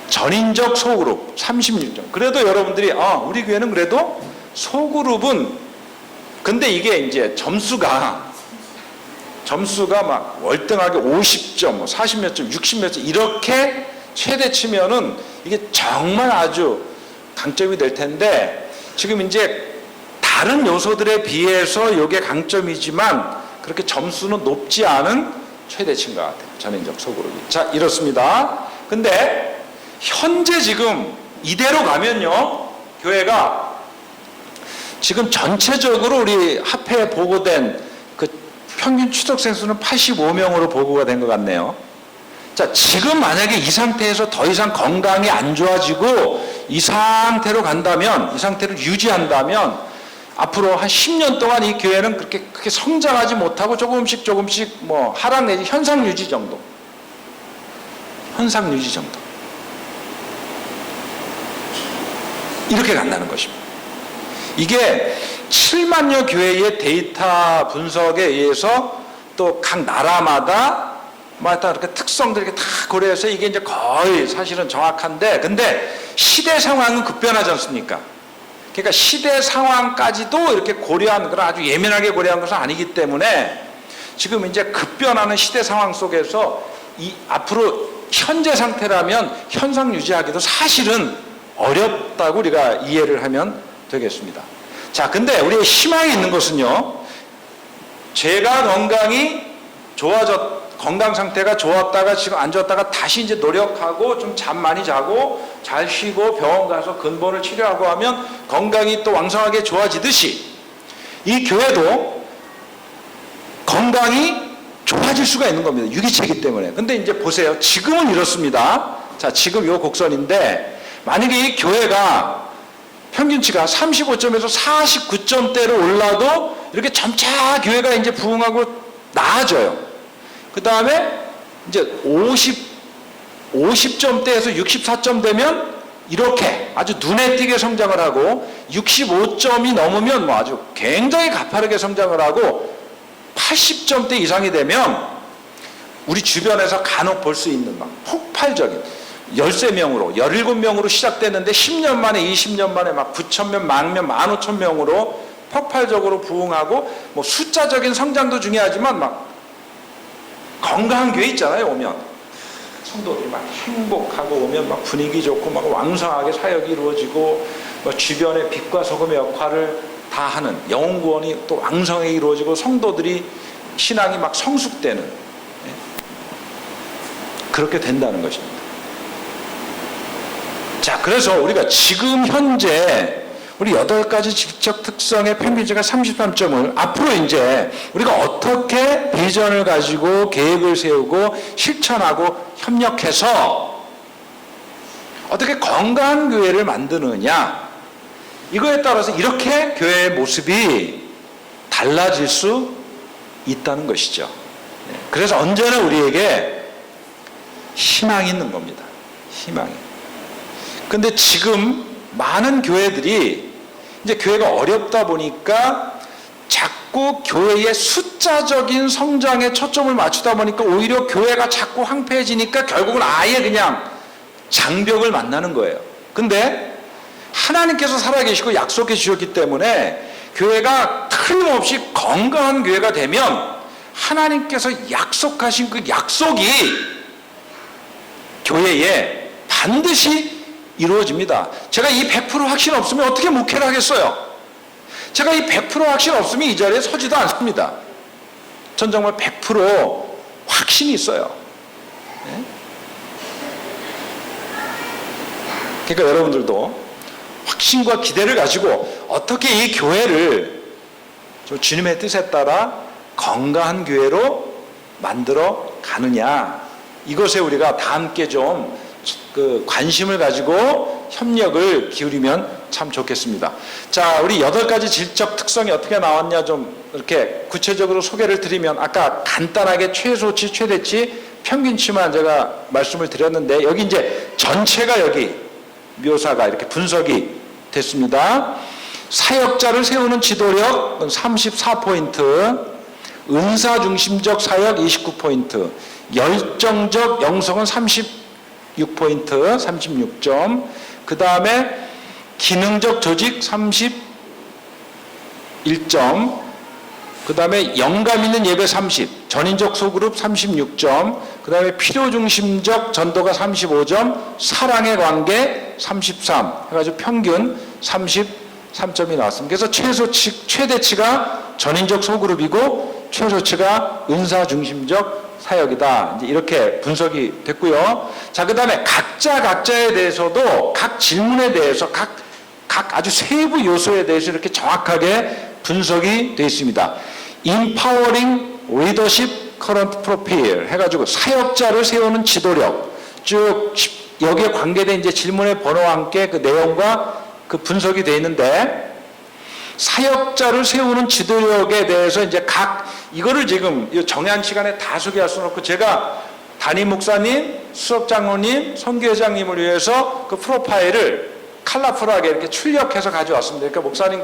전인적 소그룹 36점. 그래도 여러분들이 우리 교회는 그래도 소그룹은 근데 이게 이제 점수가 막 월등하게 50점, 40몇 점, 60몇 점 이렇게 최대치면은 이게 정말 아주 강점이 될 텐데 지금 이제 다른 요소들에 비해서 이게 강점이지만 그렇게 점수는 높지 않은 최대치인 것 같아요. 전인적 소그룹이. 자, 이렇습니다. 근데 현재 지금 이대로 가면요, 교회가 지금 전체적으로 우리 합회에 보고된 그 평균 추석생 수는 85명으로 보고가 된 것 같네요. 자, 지금 만약에 이 상태에서 더 이상 건강이 안 좋아지고 이 상태로 간다면, 이 상태를 유지한다면 앞으로 한 10년 동안 이 교회는 그렇게 크게 성장하지 못하고 조금씩 뭐 하락 내지 현상 유지 정도. 현상 유지 정도. 이렇게 간다는 것입니다. 이게 7만여 교회의 데이터 분석에 의해서 또 각 나라마다 이렇게 특성들 이렇게 다 고려해서 이게 이제 거의 사실은 정확한데, 근데 시대 상황은 급변하지 않습니까? 그러니까 시대 상황까지도 이렇게 고려한 그런 아주 예민하게 고려한 것은 아니기 때문에 지금 이제 급변하는 시대 상황 속에서 앞으로 현재 상태라면 현상 유지하기도 사실은 어렵다고 우리가 이해를 하면 되겠습니다. 자, 근데 우리의 희망이 있는 것은요, 제가 건강 상태가 좋았다가 지금 안 좋았다가 다시 이제 노력하고 좀 잠 많이 자고 잘 쉬고 병원 가서 근본을 치료하고 하면 건강이 또 왕성하게 좋아지듯이 이 교회도 건강이 좋아질 수가 있는 겁니다. 유기체이기 때문에. 근데 이제 보세요. 지금은 이렇습니다. 자, 지금 요 곡선인데 만약에 이 교회가 평균치가 35점에서 49점대로 올라도 이렇게 점차 교회가 이제 부흥하고 나아져요. 그 다음에 이제 50점대에서 64점 되면 이렇게 아주 눈에 띄게 성장을 하고 65점이 넘으면 뭐 아주 굉장히 가파르게 성장을 하고 80점대 이상이 되면 우리 주변에서 간혹 볼 수 있는 막 폭발적인 13명으로 17명으로 시작됐는데 10년 만에 20년 만에 막 9,000명, 10,000명, 15,000명으로 폭발적으로 부흥하고 뭐 숫자적인 성장도 중요하지만 막 건강한 교회 있잖아요. 오면 성도들이 막 행복하고 오면 막 분위기 좋고 막 왕성하게 사역이 이루어지고 뭐 주변의 빛과 소금의 역할을 다 하는 영혼 구원이 또 왕성하게 이루어지고 성도들이 신앙이 막 성숙되는 그렇게 된다는 것입니다. 자, 그래서 우리가 지금 현재 우리 8가지 지적 특성의 평균치가 33점을 앞으로 이제 우리가 어떻게 비전을 가지고 계획을 세우고 실천하고 협력해서 어떻게 건강한 교회를 만드느냐, 이거에 따라서 이렇게 교회의 모습이 달라질 수 있다는 것이죠. 그래서 언제나 우리에게 희망이 있는 겁니다. 희망이. 근데 지금 많은 교회들이 이제 교회가 어렵다 보니까 자꾸 교회의 숫자적인 성장에 초점을 맞추다 보니까 오히려 교회가 자꾸 황폐해지니까 결국은 아예 그냥 장벽을 만나는 거예요. 근데 하나님께서 살아계시고 약속해 주셨기 때문에 교회가 틀림없이 건강한 교회가 되면 하나님께서 약속하신 그 약속이 교회에 반드시 이루어집니다. 제가 이 100% 확신 없으면 어떻게 목회를 하겠어요? 제가 이 100% 확신 없으면 이 자리에 서지도 않습니다. 전 정말 100% 확신이 있어요. 네? 그러니까 여러분들도 확신과 기대를 가지고 어떻게 이 교회를 좀 주님의 뜻에 따라 건강한 교회로 만들어 가느냐, 이것에 우리가 다 함께 좀 관심을 가지고 협력을 기울이면 참 좋겠습니다. 자, 우리 8가지 질적 특성이 어떻게 나왔냐 좀 이렇게 구체적으로 소개를 드리면, 아까 간단하게 최소치, 최대치, 평균치만 제가 말씀을 드렸는데, 여기 이제 전체가 여기 묘사가 이렇게 분석이 됐습니다. 사역자를 세우는 지도력 34포인트, 은사 중심적 사역 29포인트, 열정적 영성은 36포인트, 36점. 그 다음에 기능적 조직 31점. 그 다음에 영감 있는 예배 30, 전인적 소그룹 36점. 그 다음에 필요중심적 전도가 35점, 사랑의 관계 33 해가지고 평균 33점이 나왔습니다. 그래서 최소치, 최대치가 전인적 소그룹이고 최소치가 은사 중심적 사역이다. 이제 이렇게 분석이 됐고요. 자, 그 다음에 각자에 대해서도 각 질문에 대해서 각 아주 세부 요소에 대해서 이렇게 정확하게 분석이 되어 있습니다. Empowering Leadership Current Profile 해가지고 사역자를 세우는 지도력, 쭉 여기에 관계된 이제 질문의 번호와 함께 그 내용과 그 분석이 되어 있는데, 사역자를 세우는 지도력에 대해서 이제 이거를 지금 정한 시간에 다 소개할 수는 없고, 제가 담임 목사님, 수석 장로님, 선교회장님을 위해서 그 프로파일을 컬러풀하게 이렇게 출력해서 가져왔습니다. 그러니까 목사님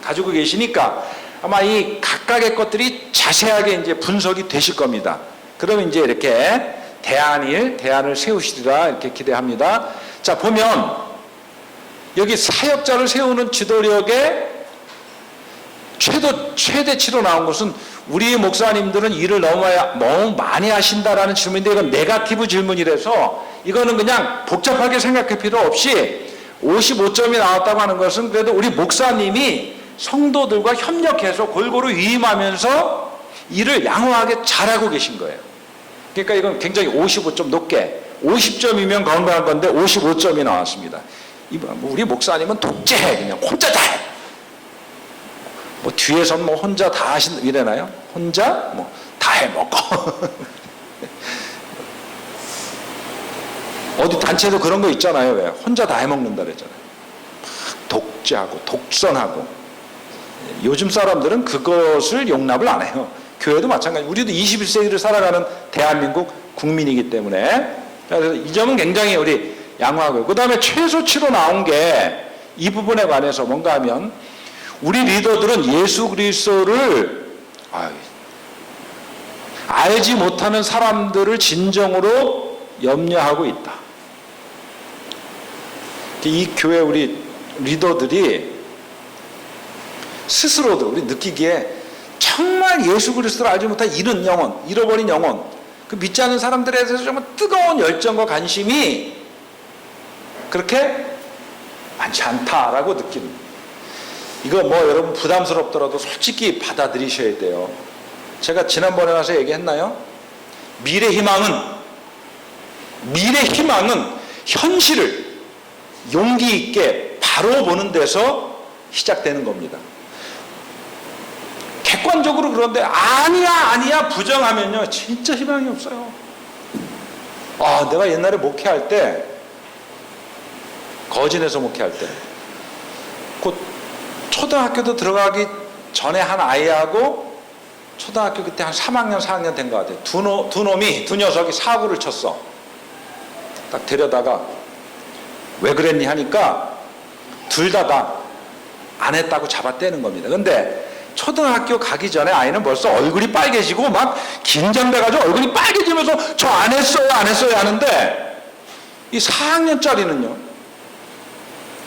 가지고 계시니까 아마 이 각각의 것들이 자세하게 이제 분석이 되실 겁니다. 그러면 이제 이렇게 대안을 세우시리라 이렇게 기대합니다. 자, 보면 여기 사역자를 세우는 지도력에 최대치로 나온 것은 우리 목사님들은 일을 너무 많이 하신다라는 질문인데 이건 네거티브 질문이라서 이거는 그냥 복잡하게 생각할 필요 없이 55점이 나왔다고 하는 것은 그래도 우리 목사님이 성도들과 협력해서 골고루 위임하면서 일을 양호하게 잘하고 계신 거예요. 그러니까 이건 굉장히 55점 높게 50점이면 건강한 건데 55점이 나왔습니다. 우리 목사님은 독재해 그냥 혼자 다 해. 뭐 뒤에선 뭐 혼자 다 하신 이래나요? 혼자 뭐 다 해먹고 어디 단체도 그런 거 있잖아요. 왜 혼자 다 해먹는다 그랬잖아요. 독재하고 독선하고 요즘 사람들은 그것을 용납을 안 해요. 교회도 마찬가지. 우리도 21세기를 살아가는 대한민국 국민이기 때문에 그래서 이 점은 굉장히 우리 양호하고요. 그 다음에 최소치로 나온 게 이 부분에 관해서 뭔가 하면 우리 리더들은 예수 그리스도를 알지 못하는 사람들을 진정으로 염려하고 있다. 이 교회 우리 리더들이 스스로도 우리 느끼기에 정말 예수 그리스도를 알지 못한 이른 영혼, 잃어버린 영혼, 그 믿지 않는 사람들에 대해서 정말 뜨거운 열정과 관심이 그렇게 많지 않다라고 느끼는. 이거 뭐 여러분 부담스럽더라도 솔직히 받아들이셔야 돼요. 제가 지난번에 와서 얘기했나요? 미래 희망은 현실을 용기 있게 바로 보는 데서 시작되는 겁니다. 객관적으로 그런데 아니야 부정하면요 진짜 희망이 없어요. 내가 옛날에 목회할 때 거진에서 목회할 때 곧 초등학교도 들어가기 전에 한 아이하고 초등학교 그때 한 3학년 4학년 된 것 같아요. 두 녀석이 사고를 쳤어. 딱 데려다가 왜 그랬니 하니까 둘 다 안 했다고 잡아떼는 겁니다. 근데 초등학교 가기 전에 아이는 벌써 얼굴이 빨개지고 막 긴장돼가지고 얼굴이 빨개지면서 저 안 했어요 하는데 이 4학년짜리는요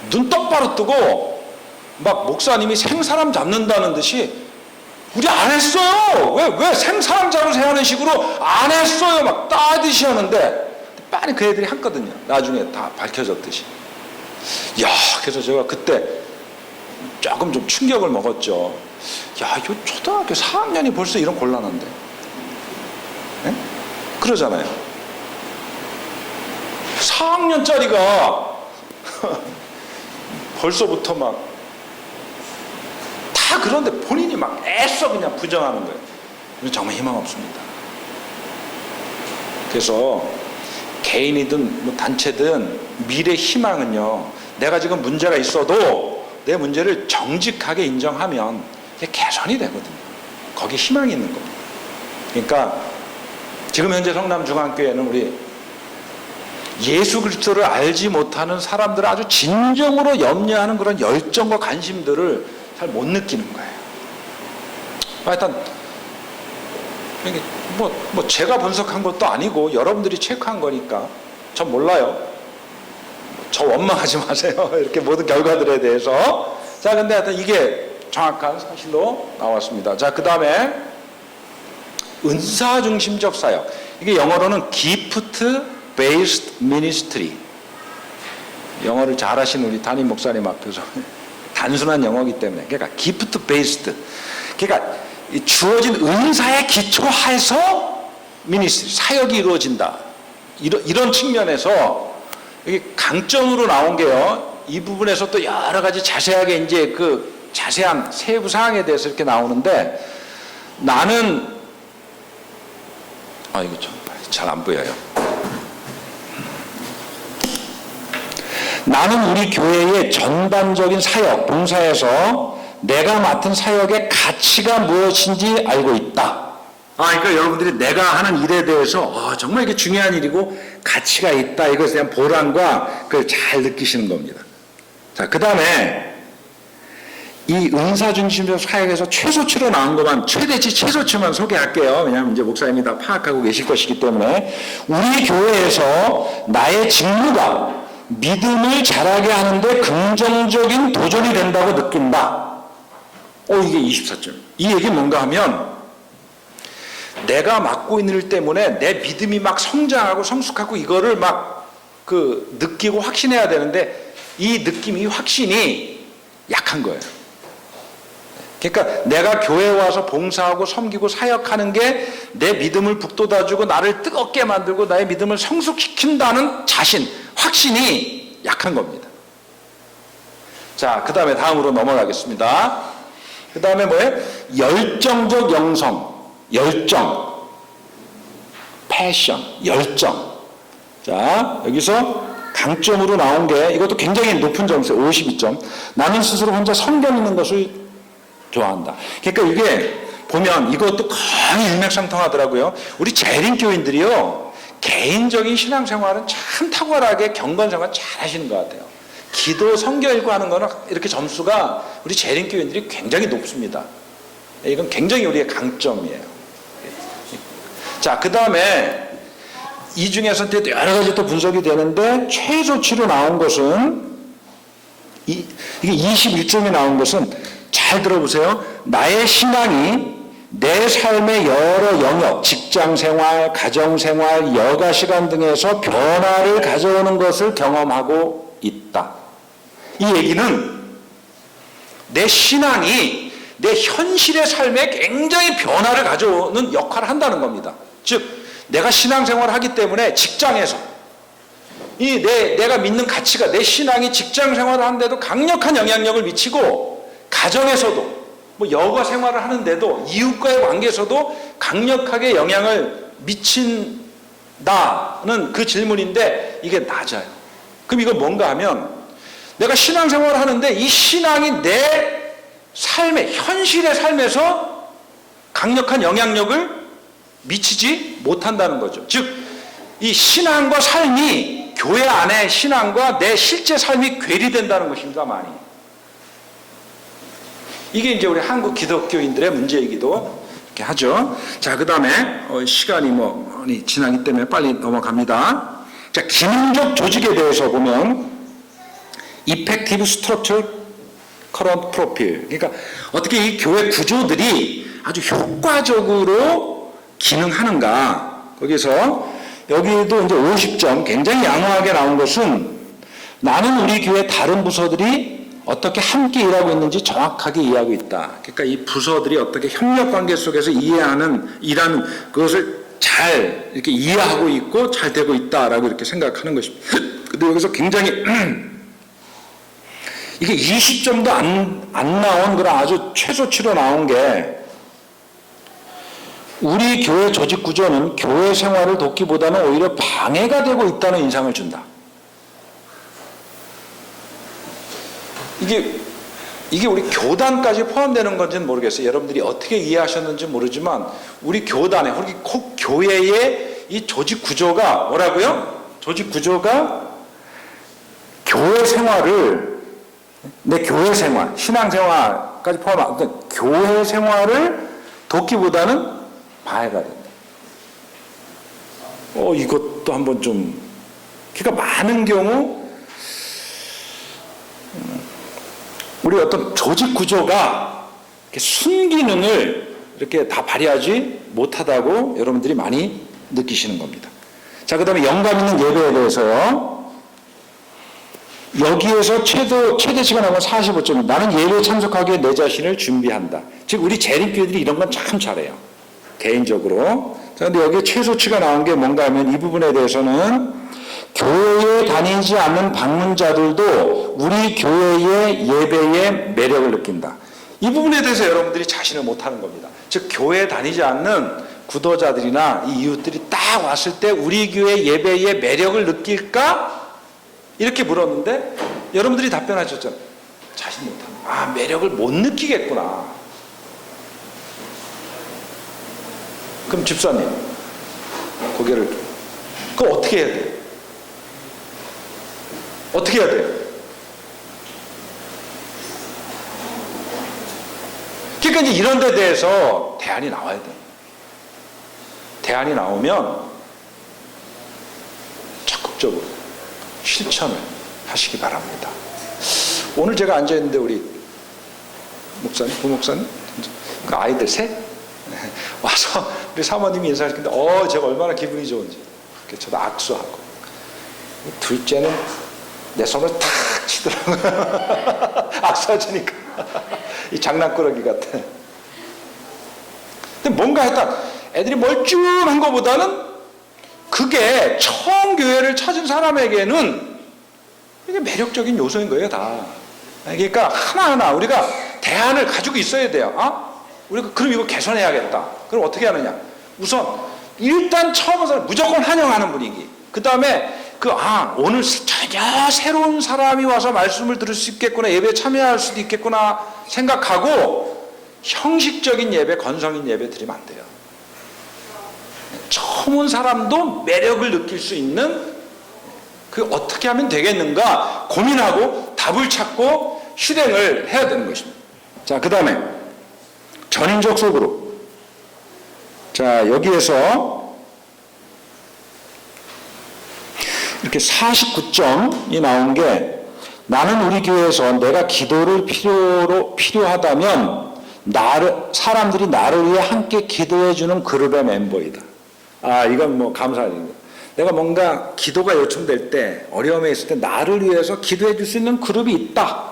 눈 똑바로 뜨고 막 목사님이 생사람 잡는다는 듯이 우리 안 했어요 왜 생사람 잡으세요 하는 식으로 안 했어요 막 따듯이 하는데 빨리 그 애들이 했거든요. 나중에 다 밝혀졌듯이. 그래서 제가 그때 조금 좀 충격을 먹었죠. 요 초등학교 4학년이 벌써 이런 곤란한데. 네? 그러잖아요. 4학년짜리가 벌써부터 막 다 그런데 본인이 막 애써 그냥 부정하는 거예요. 정말 희망 없습니다. 그래서 개인이든 뭐 단체든 미래 희망은요, 내가 지금 문제가 있어도 내 문제를 정직하게 인정하면 이게 개선이 되거든요. 거기에 희망이 있는 겁니다. 그러니까 지금 현재 성남중앙교회는 우리 예수 그리스도를 알지 못하는 사람들을 아주 진정으로 염려하는 그런 열정과 관심들을 잘 못 느끼는 거예요. 하여튼 뭐 제가 분석한 것도 아니고 여러분들이 체크한 거니까 전 몰라요. 저 원망하지 마세요. 이렇게 모든 결과들에 대해서. 자, 근데 하여튼 이게 정확한 사실로 나왔습니다. 자, 그 다음에 은사 중심적 사역. 이게 영어로는 gift based ministry. 영어를 잘하시는 우리 담임 목사님 앞에서 단순한 영어이기 때문에 그러니까 gift based. 그러니까 주어진 은사에 기초해서 미니스트리 사역이 이루어진다. 이런 측면에서 이게 강점으로 나온 게요. 이 부분에서 또 여러 가지 자세하게 이제 그 자세한 세부 사항에 대해서 이렇게 나오는데 나는 이거 좀 잘 안 보여요. 나는 우리 교회의 전반적인 사역, 봉사에서 내가 맡은 사역의 가치가 무엇인지 알고 있다. 그러니까 여러분들이 내가 하는 일에 대해서 정말 이게 중요한 일이고 가치가 있다. 이것에 대한 보람과 그걸 잘 느끼시는 겁니다. 자, 그 다음에 이 은사 중심적 사역에서 최소치로 나온 것만 최대치 최소치만 소개할게요. 왜냐하면 이제 목사님이 다 파악하고 계실 것이기 때문에 우리 교회에서 나의 직무가 믿음을 자라게 하는데 긍정적인 도전이 된다고 느낀다. 이게 24점. 이 얘기는 뭔가 하면 내가 맡고 있는 일 때문에 내 믿음이 막 성장하고 성숙하고 이거를 막 느끼고 확신해야 되는데 이 느낌, 이 확신이 약한 거예요. 그러니까 내가 교회에 와서 봉사하고 섬기고 사역하는 게 내 믿음을 북돋아주고 나를 뜨겁게 만들고 나의 믿음을 성숙시킨다는 자신, 확신이 약한 겁니다. 자, 그 다음에 다음으로 넘어가겠습니다. 그 다음에 뭐예요? 열정적 영성, 열정, 패션, 열정. 자, 여기서 강점으로 나온 게 이것도 굉장히 높은 점수예요. 52점. 나는 스스로 혼자 성경 읽는 것을 좋아한다. 그러니까 이게 보면 이것도 거의 일맥상통하더라고요. 우리 재림교인들이요, 개인적인 신앙생활은 참 탁월하게 경건생활 잘 하시는 것 같아요. 기도, 성경 읽고 하는 거는 이렇게 점수가 우리 재림교인들이 굉장히 높습니다. 이건 굉장히 우리의 강점이에요. 자, 그 다음에 이 중에서 여러 가지 또 분석이 되는데 최소치로 나온 것은 이게 21점이 나온 것은 잘 들어보세요. 나의 신앙이 내 삶의 여러 영역, 직장생활, 가정생활, 여가시간 등에서 변화를 가져오는 것을 경험하고 있다. 이 얘기는 내 신앙이 내 현실의 삶에 굉장히 변화를 가져오는 역할을 한다는 겁니다. 즉 내가 신앙생활을 하기 때문에 직장에서 내가 믿는 가치가, 내 신앙이 직장생활을 하는데도 강력한 영향력을 미치고 가정에서도 여가 생활을 하는데도 이웃과의 관계에서도 강력하게 영향을 미친다는 그 질문인데 이게 낮아요. 그럼 이건 뭔가 하면 내가 신앙생활을 하는데 이 신앙이 내 삶의, 현실의 삶에서 강력한 영향력을 미치지 못한다는 거죠. 즉, 이 신앙과 삶이, 교회 안에 신앙과 내 실제 삶이 괴리된다는 것입니다, 많이. 이게 이제 우리 한국 기독교인들의 문제이기도 이렇게 하죠. 자, 그 다음에 시간이 많이 지나기 때문에 빨리 넘어갑니다. 자, 기능적 조직에 대해서 보면 Effective Structure Current Profile. 그러니까 어떻게 이 교회 구조들이 아주 효과적으로 기능하는가. 거기서 여기도 이제 50점 굉장히 양호하게 나온 것은 나는 우리 교회 다른 부서들이 어떻게 함께 일하고 있는지 정확하게 이해하고 있다. 그러니까 이 부서들이 어떻게 협력 관계 속에서 일하는 그것을 잘 이렇게 이해하고 있고 잘 되고 있다라고 이렇게 생각하는 것입니다. 근데 여기서 굉장히 이게 20점도 안 나온 그런 아주 최소치로 나온 게 우리 교회 조직 구조는 교회 생활을 돕기보다는 오히려 방해가 되고 있다는 인상을 준다. 이게 우리 교단까지 포함되는 건지는 모르겠어요. 여러분들이 어떻게 이해하셨는지 모르지만 우리 교단에, 우리 꼭 교회의 이 조직 구조가 뭐라고요? 조직 구조가 교회 생활을, 내 교회 생활, 신앙 생활까지 포함한 교회 생활을 돕기보다는 방해가 된다. 이것도 한번 좀, 그러니까 많은 경우 우리 어떤 조직 구조가 순기능을 이렇게 다 발휘하지 못하다고 여러분들이 많이 느끼시는 겁니다. 자, 그 다음에 영감 있는 예배에 대해서요. 여기에서 최대 시간 하면 45점. 나는 예배에 참석하기에 내 자신을 준비한다. 즉, 우리 재림교회들이 이런 건 참 잘해요. 개인적으로. 자, 근데 여기에 최소치가 나온 게 뭔가 하면 이 부분에 대해서는 교회에 다니지 않는 방문자들도 우리 교회의 예배에 매력을 느낀다. 이 부분에 대해서 여러분들이 자신을 못하는 겁니다. 즉, 교회에 다니지 않는 구도자들이나 이 이웃들이 딱 왔을 때 우리 교회 예배에 매력을 느낄까? 이렇게 물었는데 여러분들이 답변하셨잖아요. 자신 못한다. 매력을 못 느끼겠구나. 그럼 집사님, 고개를, 그거 어떻게 해야 돼요? 어떻게 해야 돼요? 그러니까 이제 이런 데 대해서 대안이 나와야 돼요. 대안이 나오면 적극적으로 실천을 하시기 바랍니다. 오늘 제가 앉아있는데 우리 목사님, 부목사님, 그 아이들 셋 와서 우리 사모님이 인사를 했는데 제가 얼마나 기분이 좋은지. 저도 악수하고. 둘째는 내 손을 탁 치더라고요. 악수하시니까 이 장난꾸러기 같아. 근데 뭔가 했다. 애들이 멀쩡한 것보다는 그게 처음 교회를 찾은 사람에게는 이게 매력적인 요소인 거예요, 다. 그러니까 하나하나 우리가 대안을 가지고 있어야 돼요. 우리가 그럼 이거 개선해야겠다. 그럼 어떻게 하느냐? 우선 일단 처음 와서 무조건 환영하는 분위기. 그 다음에 오늘 전혀 새로운 사람이 와서 말씀을 들을 수 있겠구나, 예배에 참여할 수도 있겠구나 생각하고 형식적인 예배, 건성인 예배 드리면 안 돼요. 처음 온 사람도 매력을 느낄 수 있는 어떻게 하면 되겠는가 고민하고 답을 찾고 실행을 해야 되는 것입니다. 자, 그 다음에 전인적 소그룹. 자, 여기에서 이렇게 49점이 나온 게, 나는 우리 교회에서 내가 기도를 필요하다면 사람들이 나를 위해 함께 기도해 주는 그룹의 멤버이다. 이건 뭐 감사한 일입니다. 내가 뭔가 기도가 요청될 때, 어려움에 있을 때 나를 위해서 기도해 줄 수 있는 그룹이 있다.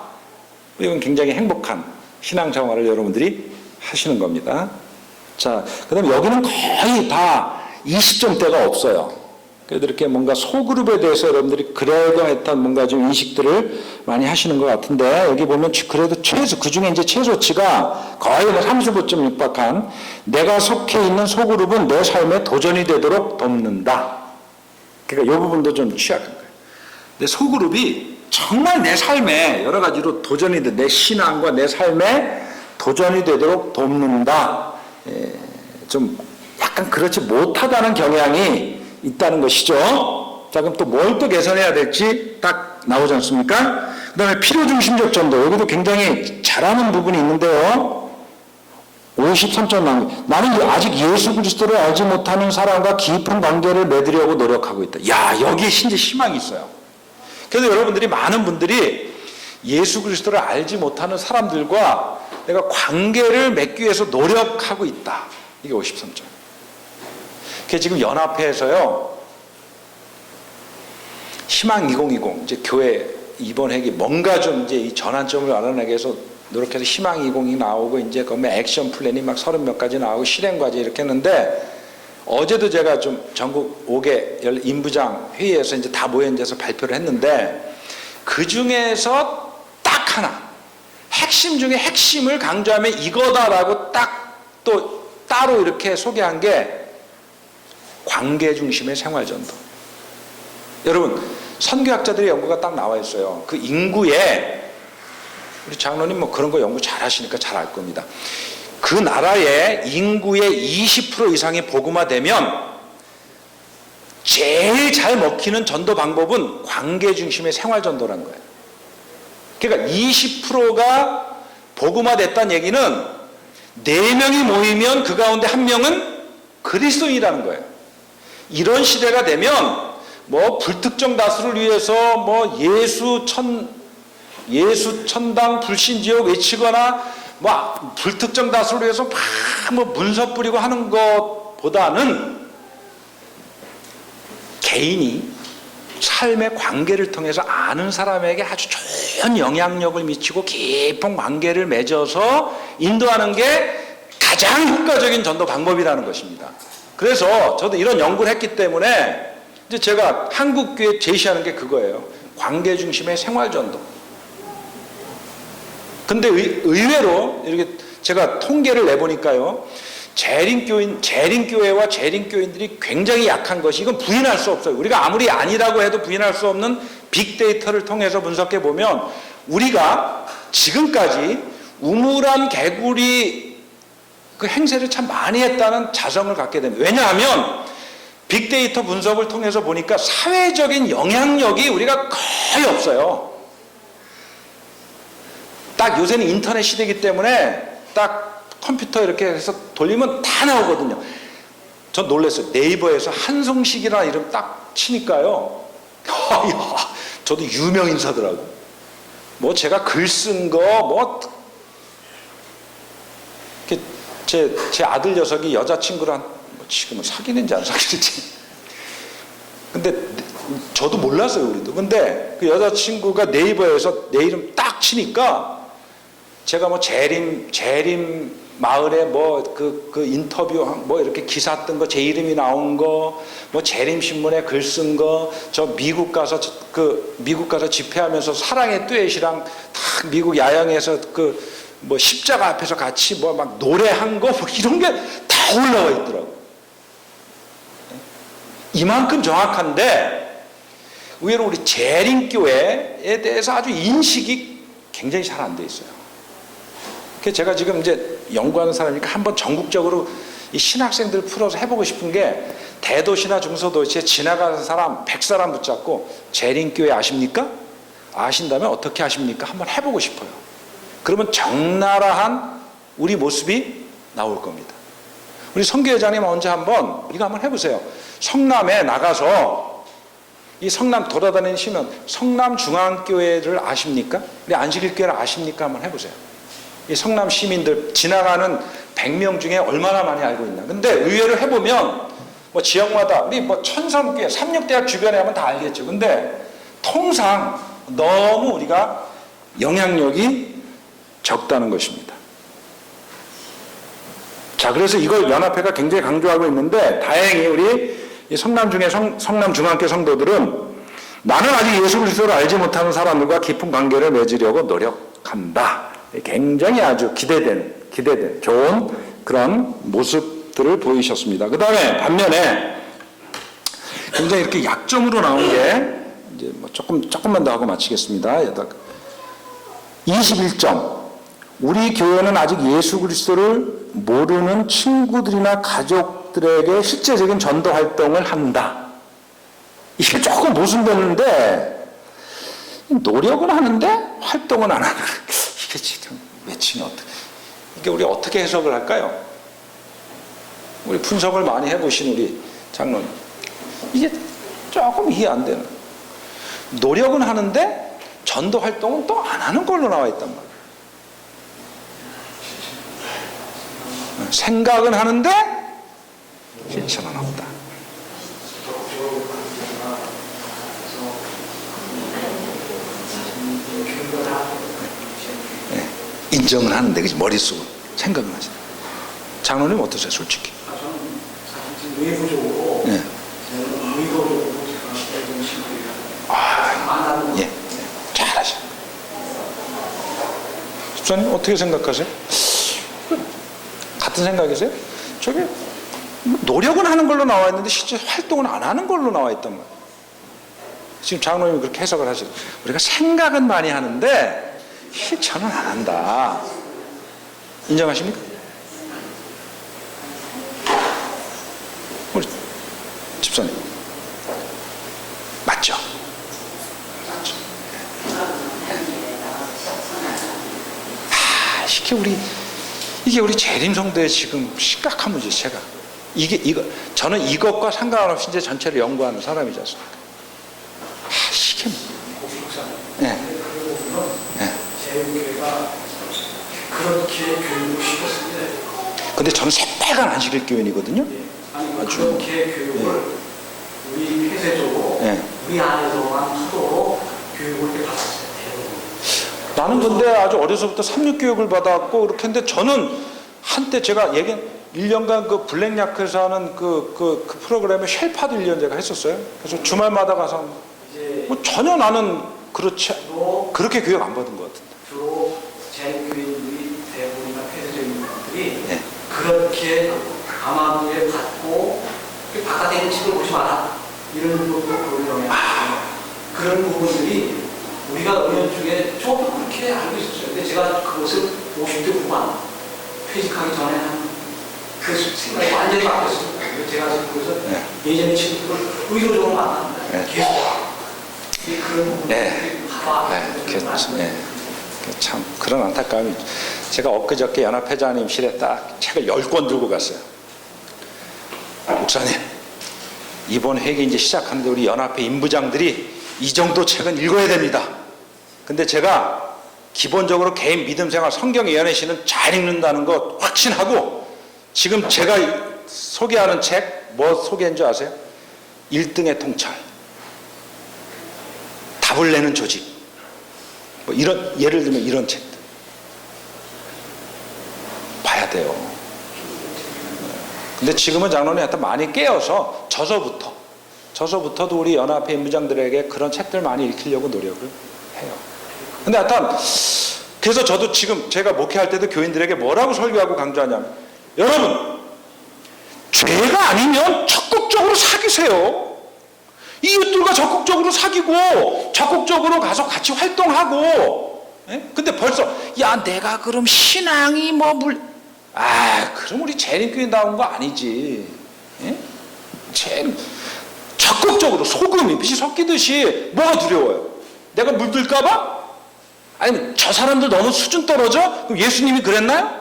이건 굉장히 행복한 신앙생활을 여러분들이 하시는 겁니다. 자, 그 다음에 여기는 거의 다 20점대가 없어요. 그래도 이렇게 뭔가 소그룹에 대해서 여러분들이 그래도 했던 뭔가 좀 인식들을 많이 하시는 것 같은데, 여기 보면 그래도 그 중에 이제 최소치가 거의 35점 육박한, 내가 속해 있는 소그룹은 내 삶에 도전이 되도록 돕는다. 그러니까 이 부분도 좀 취약한 거예요. 근데 소그룹이 정말 내 삶에 여러 가지로 도전이 돼, 내 신앙과 내 삶에 도전이 되도록 돕는다. 좀 약간 그렇지 못하다는 경향이 있다는 것이죠. 자, 그럼 또 뭘 또 개선해야 될지 딱 나오지 않습니까? 그 다음에 필요중심적 전도. 여기도 굉장히 잘하는 부분이 있는데요. 53점 나옵니다. 나는 아직 예수 그리스도를 알지 못하는 사람과 깊은 관계를 맺으려고 노력하고 있다. 여기에 진짜 희망이 있어요. 그래서 여러분들이, 많은 분들이 예수 그리스도를 알지 못하는 사람들과 내가 관계를 맺기 위해서 노력하고 있다. 이게 53점. 그게 지금 연합회에서요, 희망 2020, 이제 교회 이번 회기 뭔가 좀 이제 이 전환점을 알아내기 위해서 노력해서 희망 2020이 나오고, 이제 그 액션 플랜이 막 30몇 가지 나오고, 실행 과제 이렇게 했는데, 어제도 제가 좀 전국 5개 인부장 회의에서 이제 다 모여 앉아서 발표를 했는데, 그 중에서 딱 하나, 핵심 중에 핵심을 강조하면 이거다라고 딱 또 따로 이렇게 소개한 게 관계 중심의 생활전도. 여러분, 선교학자들의 연구가 딱 나와 있어요. 그 인구에, 우리 장로님 뭐 그런 거 연구 잘 하시니까 잘 알 겁니다. 그 나라의 인구의 20% 이상이 복음화되면 제일 잘 먹히는 전도 방법은 관계 중심의 생활전도라는 거예요. 그러니까 20%가 복음화됐다는 얘기는 4명이 모이면 그 가운데 1명은 그리스도인이라는 거예요. 이런 시대가 되면 뭐 불특정 다수를 위해서 뭐 예수 천당 불신지옥 외치거나 뭐 불특정 다수를 위해서 막 뭐 문서 뿌리고 하는 것보다는 개인이 삶의 관계를 통해서 아는 사람에게 아주 좋은 영향력을 미치고 깊은 관계를 맺어서 인도하는 게 가장 효과적인 전도 방법이라는 것입니다. 그래서 저도 이런 연구를 했기 때문에 이제 제가 한국교회 제시하는 게 그거예요. 관계 중심의 생활전도. 근데 의외로 이렇게 제가 통계를 내보니까요, 재림교회와 재림교인들이 굉장히 약한 것이, 이건 부인할 수 없어요. 우리가 아무리 아니라고 해도 부인할 수 없는 빅데이터를 통해서 분석해 보면, 우리가 지금까지 우물안 개구리 그 행세를 참 많이 했다는 자성을 갖게 됩니다. 왜냐하면 빅데이터 분석을 통해서 보니까 사회적인 영향력이 우리가 거의 없어요. 딱 요새는 인터넷 시대이기 때문에 딱 컴퓨터 이렇게 해서 돌리면 다 나오거든요. 전 놀랐어요. 네이버에서 한송식이라는 이름 딱 치니까요, 저도 유명 인사더라고. 뭐 제가 글 쓴 거 뭐 제 아들 녀석이 여자친구랑 뭐 지금은 사귀는지 안 사귀는지. 근데 저도 몰랐어요, 우리도. 근데 그 여자친구가 네이버에서 내 이름 딱 치니까 제가 뭐 재림 마을에 뭐 그 인터뷰 뭐 이렇게 기사 뜬 거 제 이름이 나온 거, 뭐 재림 신문에 글 쓴 거, 저 미국 가서 집회하면서 사랑의 듀엣이랑 다 미국 야영에서 그 뭐 십자가 앞에서 같이 뭐 막 노래한 거 뭐 이런 게 다 올라와 있더라고. 이만큼 정확한데 의외로 우리 재림교회에 대해서 아주 인식이 굉장히 잘 안 돼 있어요. 그래서 제가 지금 이제 연구하는 사람이니까 한번 전국적으로 이 신학생들 풀어서 해보고 싶은 게 대도시나 중소도시에 지나가는 사람 100사람 붙잡고 재림교회 아십니까? 아신다면 어떻게 하십니까? 한번 해보고 싶어요. 그러면 적나라한 우리 모습이 나올 겁니다. 우리 선교회장님 언제 한번 이거 한번 해보세요. 성남에 나가서 이 성남 돌아다니시면 성남중앙교회를 아십니까? 우리 안식일교회를 아십니까? 한번 해보세요. 이 성남 시민들 지나가는 100명 중에 얼마나 많이 알고 있나. 근데 의외로 해보면 뭐 지역마다 우리 뭐 천성교회, 삼육대학 주변에 하면 다 알겠죠. 근데 통상 너무 우리가 영향력이 적다는 것입니다. 자, 그래서 이걸 연합회가 굉장히 강조하고 있는데 다행히 우리 이 성남 중에 성남중앙교 성도들은 나는 아직 예수 그리스도를 알지 못하는 사람들과 깊은 관계를 맺으려고 노력한다. 굉장히 아주 기대된 좋은 그런 모습들을 보이셨습니다. 그 다음에 반면에 굉장히 이렇게 약점으로 나온 게 이제 뭐 조금만 더 하고 마치겠습니다. 21점. 우리 교회는 아직 예수 그리스도를 모르는 친구들이나 가족들에게 실제적인 전도 활동을 한다. 이게 조금 모순되는데 노력은 하는데 활동은 안 하는. 이게 지금 매칭이 이게 우리 어떻게 해석을 할까요? 우리 분석을 많이 해보신 우리 장로님, 이게 조금 이해 안 되는. 노력은 하는데 전도 활동은 또 안 하는 걸로 나와 있단 말이에요. 생각은 하는데 실천은 없다. 네. 인정은 하는데 그치? 머릿속으로 생각은 하지. 장로님 어떠세요, 솔직히? 저는 의도적으로 네. 의도적으로 예, 잘하시네. 집사님 어떻게 생각하세요? 같은 생각이세요? 저게 노력은 하는 걸로 나와 있는데 실제 활동은 안 하는 걸로 나와 있단 말이에요. 지금 장로님이 그렇게 해석을 하시죠. 우리가 생각은 많이 하는데 실천은 안 한다. 인정하십니까? 우리 집사님 맞죠? 맞죠? 이게 우리 재림성도의 지금 심각한 문제. 제가 저는 이것과 상관없이 이제 전체를 연구하는 사람이지 않습니까? 이게 네. 네. 제일교회가 그렇게 교육을 시켰는데, 근데 저는 새빨간 안식일 교인이거든요. 아니 그렇게 교육을 우리 폐쇄적으로 우리 안에서만 하도록 교육을 이렇게 받았어요. 나는 근데 아주 어려서부터 삼육교육을 받았고 그렇게 했는데 저는 한때 제가 1년간 그 블랙야크에서 하는 그 프로그램에 쉘파도 1년 제가 했었어요. 그래서 주말마다 가서 뭐 전혀 나는 그렇게 교육 안 받은 것 같은데. 주로 제일교인들이 대부분이나 폐쇄적인 분들이 그렇게 아마도에 받고 바깥에 있는 책을 보지 마라 이런 부분도 보여요. 그런 부분들이 우리가 은연중에 저도 그렇게 알고 있었어요. 근데 제가 그것을 50대 후반 퇴직하기 전에 그 생각이 완전히 바뀌었어요. 제가 그래서 예전에 친구들 의도적으로 만났는데 계속 그런 부분들이 참 그런 안타까움이. 제가 엊그저께 연합회장님실에 딱 책을 10권 들고 갔어요. 목사님, 이번 회기 이제 시작하는데 우리 연합회 임부장들이 이 정도 책은 읽어야 됩니다. 근데 제가 기본적으로 개인 믿음 생활 성경 예언의 시는 잘 읽는다는 거 확신하고 지금 제가 소개하는 책 뭐 소개한 줄 아세요? 1등의 통찰, 답을 내는 조직, 뭐 이런, 예를 들면 이런 책들 봐야 돼요. 근데 지금은 장로님 하여튼 많이 깨어서 저서부터도 우리 연합회 임무장들에게 그런 책들 많이 읽히려고 노력을 해요. 근데 하여튼 그래서 저도 지금 제가 목회할 때도 교인들에게 뭐라고 설교하고 강조하냐면, 여러분 죄가 아니면 적극적으로 사귀세요. 이웃들과 적극적으로 사귀고 적극적으로 가서 같이 활동하고. 예? 근데 벌써 야 내가 그럼 신앙이 그럼 우리 재림교회 나온 거 아니지. 예? 적극적으로 소금이 빛이 섞이듯이. 뭐가 두려워요? 내가 물들까 봐? 아니면 저 사람들 너무 수준 떨어져? 그럼 예수님이 그랬나요?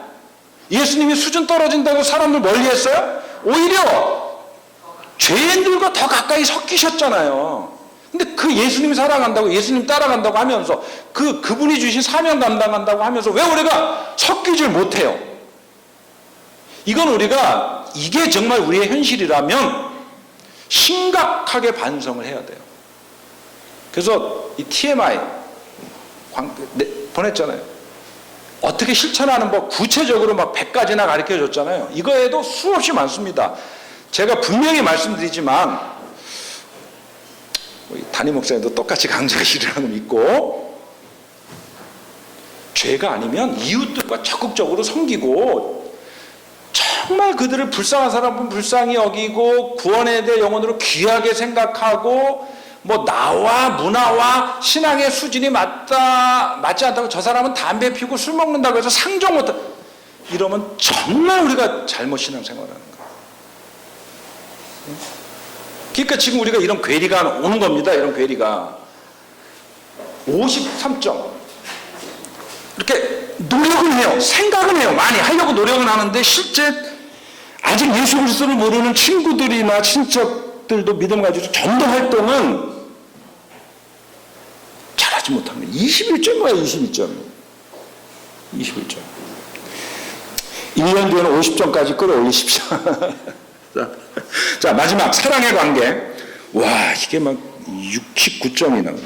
예수님이 수준 떨어진다고 사람들 멀리했어요? 오히려 죄인들과 더 가까이 섞이셨잖아요. 근데 그 예수님 사랑한다고, 예수님 따라간다고 하면서 그분이 주신 사명 감당한다고 하면서 왜 우리가 섞이질 못해요? 이건 우리가, 이게 정말 우리의 현실이라면 심각하게 반성을 해야 돼요. 그래서 이 TMI 보냈잖아요. 어떻게 실천하는 법 구체적으로 막 100가지나 가르쳐 줬잖아요. 이거에도 수없이 많습니다. 제가 분명히 말씀드리지만 담임 목사님도 똑같이 강조하시리라는 거 믿고, 죄가 아니면 이웃들과 적극적으로 섬기고 정말 그들을 불쌍한 사람은 불쌍히 여기고 구원에 대해 영혼으로 귀하게 생각하고, 뭐 나와 문화와 신앙의 수준이 맞지 않다고 저 사람은 담배 피우고 술 먹는다고 해서 상종 못하, 이러면 정말 우리가 잘못 신앙생활하는 거예요. 그러니까 지금 우리가 이런 괴리가 오는 겁니다. 이런 괴리가 53점 이렇게 노력은 해요. 생각은 해요. 많이 하려고 노력은 하는데 실제 아직 예수 그리스도를 모르는 친구들이나 친척들도 믿음 가지고 전도 활동은 잘하지 못합니다. 21점이야. 21점. 1년 뒤에는 50점까지 끌어올리십시오. 자, 마지막 사랑의 관계. 와, 이게 막 69점이나.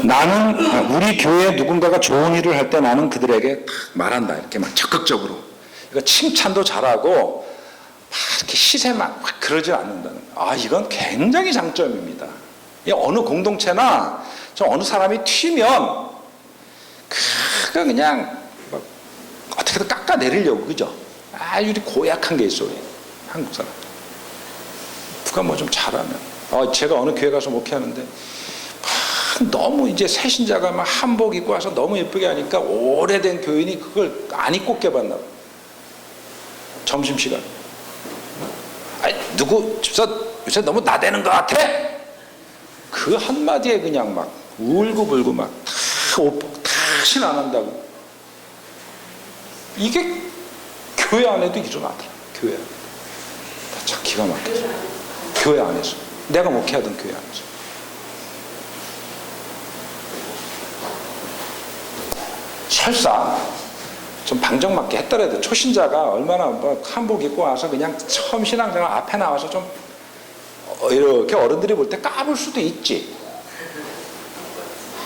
나는 우리 교회 누군가가 좋은 일을 할 때 나는 그들에게 말한다. 이렇게 막 적극적으로. 그러니까 칭찬도 잘하고 막 이렇게 시세 막 그러지 않는다는. 이건 굉장히 장점입니다. 어느 공동체나 어느 사람이 튀면 그냥 막 어떻게든 깎아내리려고, 그죠? 우리 고약한 게 있어, 우리 한국 사람. 누가 뭐 좀 잘하면. 제가 어느 교회 가서 목회하는데 너무 이제 새신자가 막 한복 입고 와서 너무 예쁘게 하니까 오래된 교인이 그걸 안 입고 깨봤나 봐. 점심시간. 누구 집사 요새 너무 나대는 것 같아? 그 한마디에 그냥 막 울고불고 막 다신 안 한다고. 이게 교회 안에도 일어나더라. 교회 안에. 참 기가 막히죠. 교회 안에서. 내가 목회하던 교회 안에서. 설사 좀 방정맞게 했더라도 초신자가 얼마나 한복 입고 와서 그냥 처음 신앙생활 앞에 나와서 좀 이렇게 어른들이 볼 때 까불 수도 있지.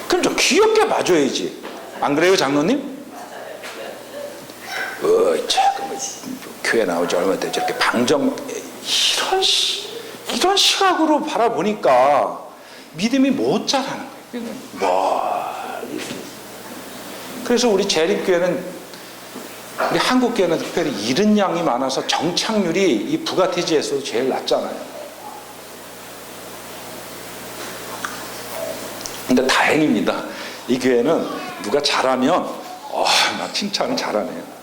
그럼 좀 귀엽게 봐줘야지. 안 그래요, 장로님? 교회 나오지 얼마 됐지. 이렇게 방정, 이런 시각으로 바라보니까 믿음이 못 자라는 거예요. 그래서 우리 재림교회는, 우리 한국교회는 특별히 잃은 양이 많아서 정착률이 이 부가티지에서도 제일 낮잖아요. 근데 다행입니다. 이 교회는 누가 잘하면 막 칭찬을 잘하네요.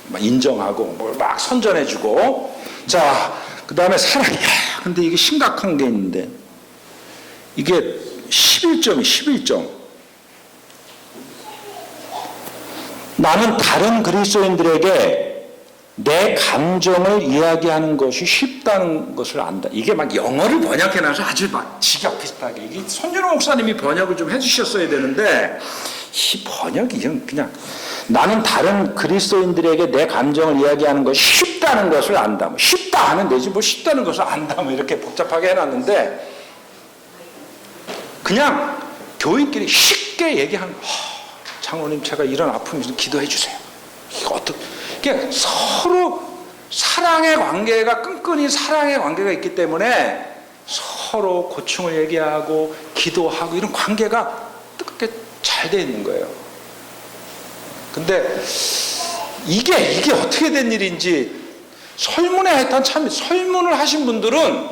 막 인정하고 뭘 막 선전해주고. 자, 그 다음에 사랑이야. 근데 이게 심각한 게 있는데 이게 11점. 나는 다른 그리스도인들에게 내 감정을 이야기하는 것이 쉽다는 것을 안다. 이게 막 영어를 번역해놔서 아주 막 직역비슷하게. 이게 손준호 목사님이 번역을 좀 해주셨어야 되는데 이 번역이 그냥 나는 다른 그리스도인들에게 내 감정을 이야기하는 것이 쉽다는 것을 안다. 뭐 쉽다 하면 되지 뭐 쉽다는 것을 안다. 뭐 이렇게 복잡하게 해놨는데 그냥 교인끼리 쉽게 얘기하는 거. 장로님 제가 이런 아픔이 있어서 기도해 주세요. 이거 어떻게 서로 사랑의 관계가 끈끈이 사랑의 관계가 있기 때문에 서로 고충을 얘기하고 기도하고 이런 관계가 뜨겁게 잘 돼 있는 거예요. 근데 이게 어떻게 된 일인지 설문에 하여튼 참 설문을 하신 분들은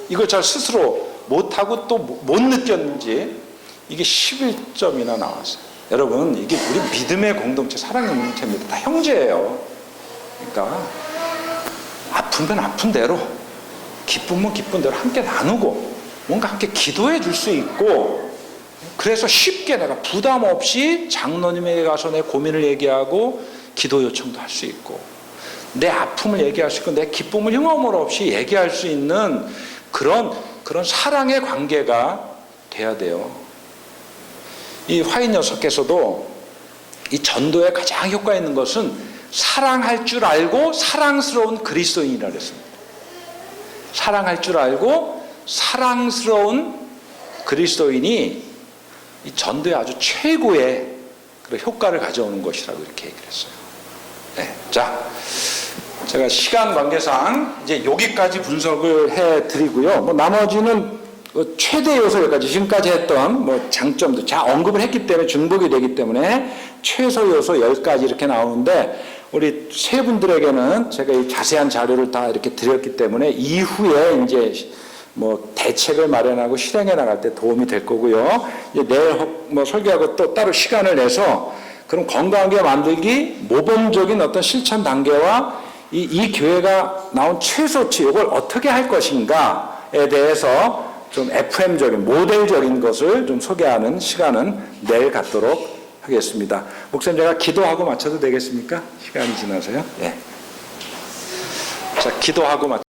이걸 잘 스스로 못하고 또 못 느꼈는지 이게 11점이나 나왔어요. 여러분 이게 우리 믿음의 공동체 사랑의 공동체입니다. 다 형제예요. 그러니까 아프면 아픈 대로 기쁘면 기쁜 대로 함께 나누고 뭔가 함께 기도해 줄 수 있고 그래서 쉽게 내가 부담 없이 장로님에게 가서 내 고민을 얘기하고 기도 요청도 할 수 있고 내 아픔을 얘기할 수 있고 내 기쁨을 흉어물 없이 얘기할 수 있는 그런 사랑의 관계가 돼야 돼요. 이 화인 여사께서도 이 전도에 가장 효과 있는 것은 사랑할 줄 알고 사랑스러운 그리스도인이라 그랬습니다. 사랑할 줄 알고 사랑스러운 그리스도인이 이 전도에 아주 최고의 그런 효과를 가져오는 것이라고 이렇게 얘기를 했어요. 네, 자, 제가 시간 관계상 이제 여기까지 분석을 해드리고요. 뭐 나머지는 최대 요소 여기까지 지금까지 했던 뭐 장점도 다 언급을 했기 때문에 중복이 되기 때문에 최소 요소 10가지 이렇게 나오는데 우리 세 분들에게는 제가 이 자세한 자료를 다 이렇게 드렸기 때문에 이후에 이제 뭐 대책을 마련하고 실행해 나갈 때 도움이 될 거고요. 이제 내일 뭐 설교하고 또 따로 시간을 내서 그럼 건강하게 만들기 모범적인 어떤 실천 단계와 이 교회가 나온 최소치 이걸 어떻게 할 것인가에 대해서 좀 FM적인 모델적인 것을 좀 소개하는 시간은 내일 갖도록 하겠습니다. 목사님 제가 기도하고 마쳐도 되겠습니까? 시간이 지나서요. 네. 자, 기도하고 마쳐.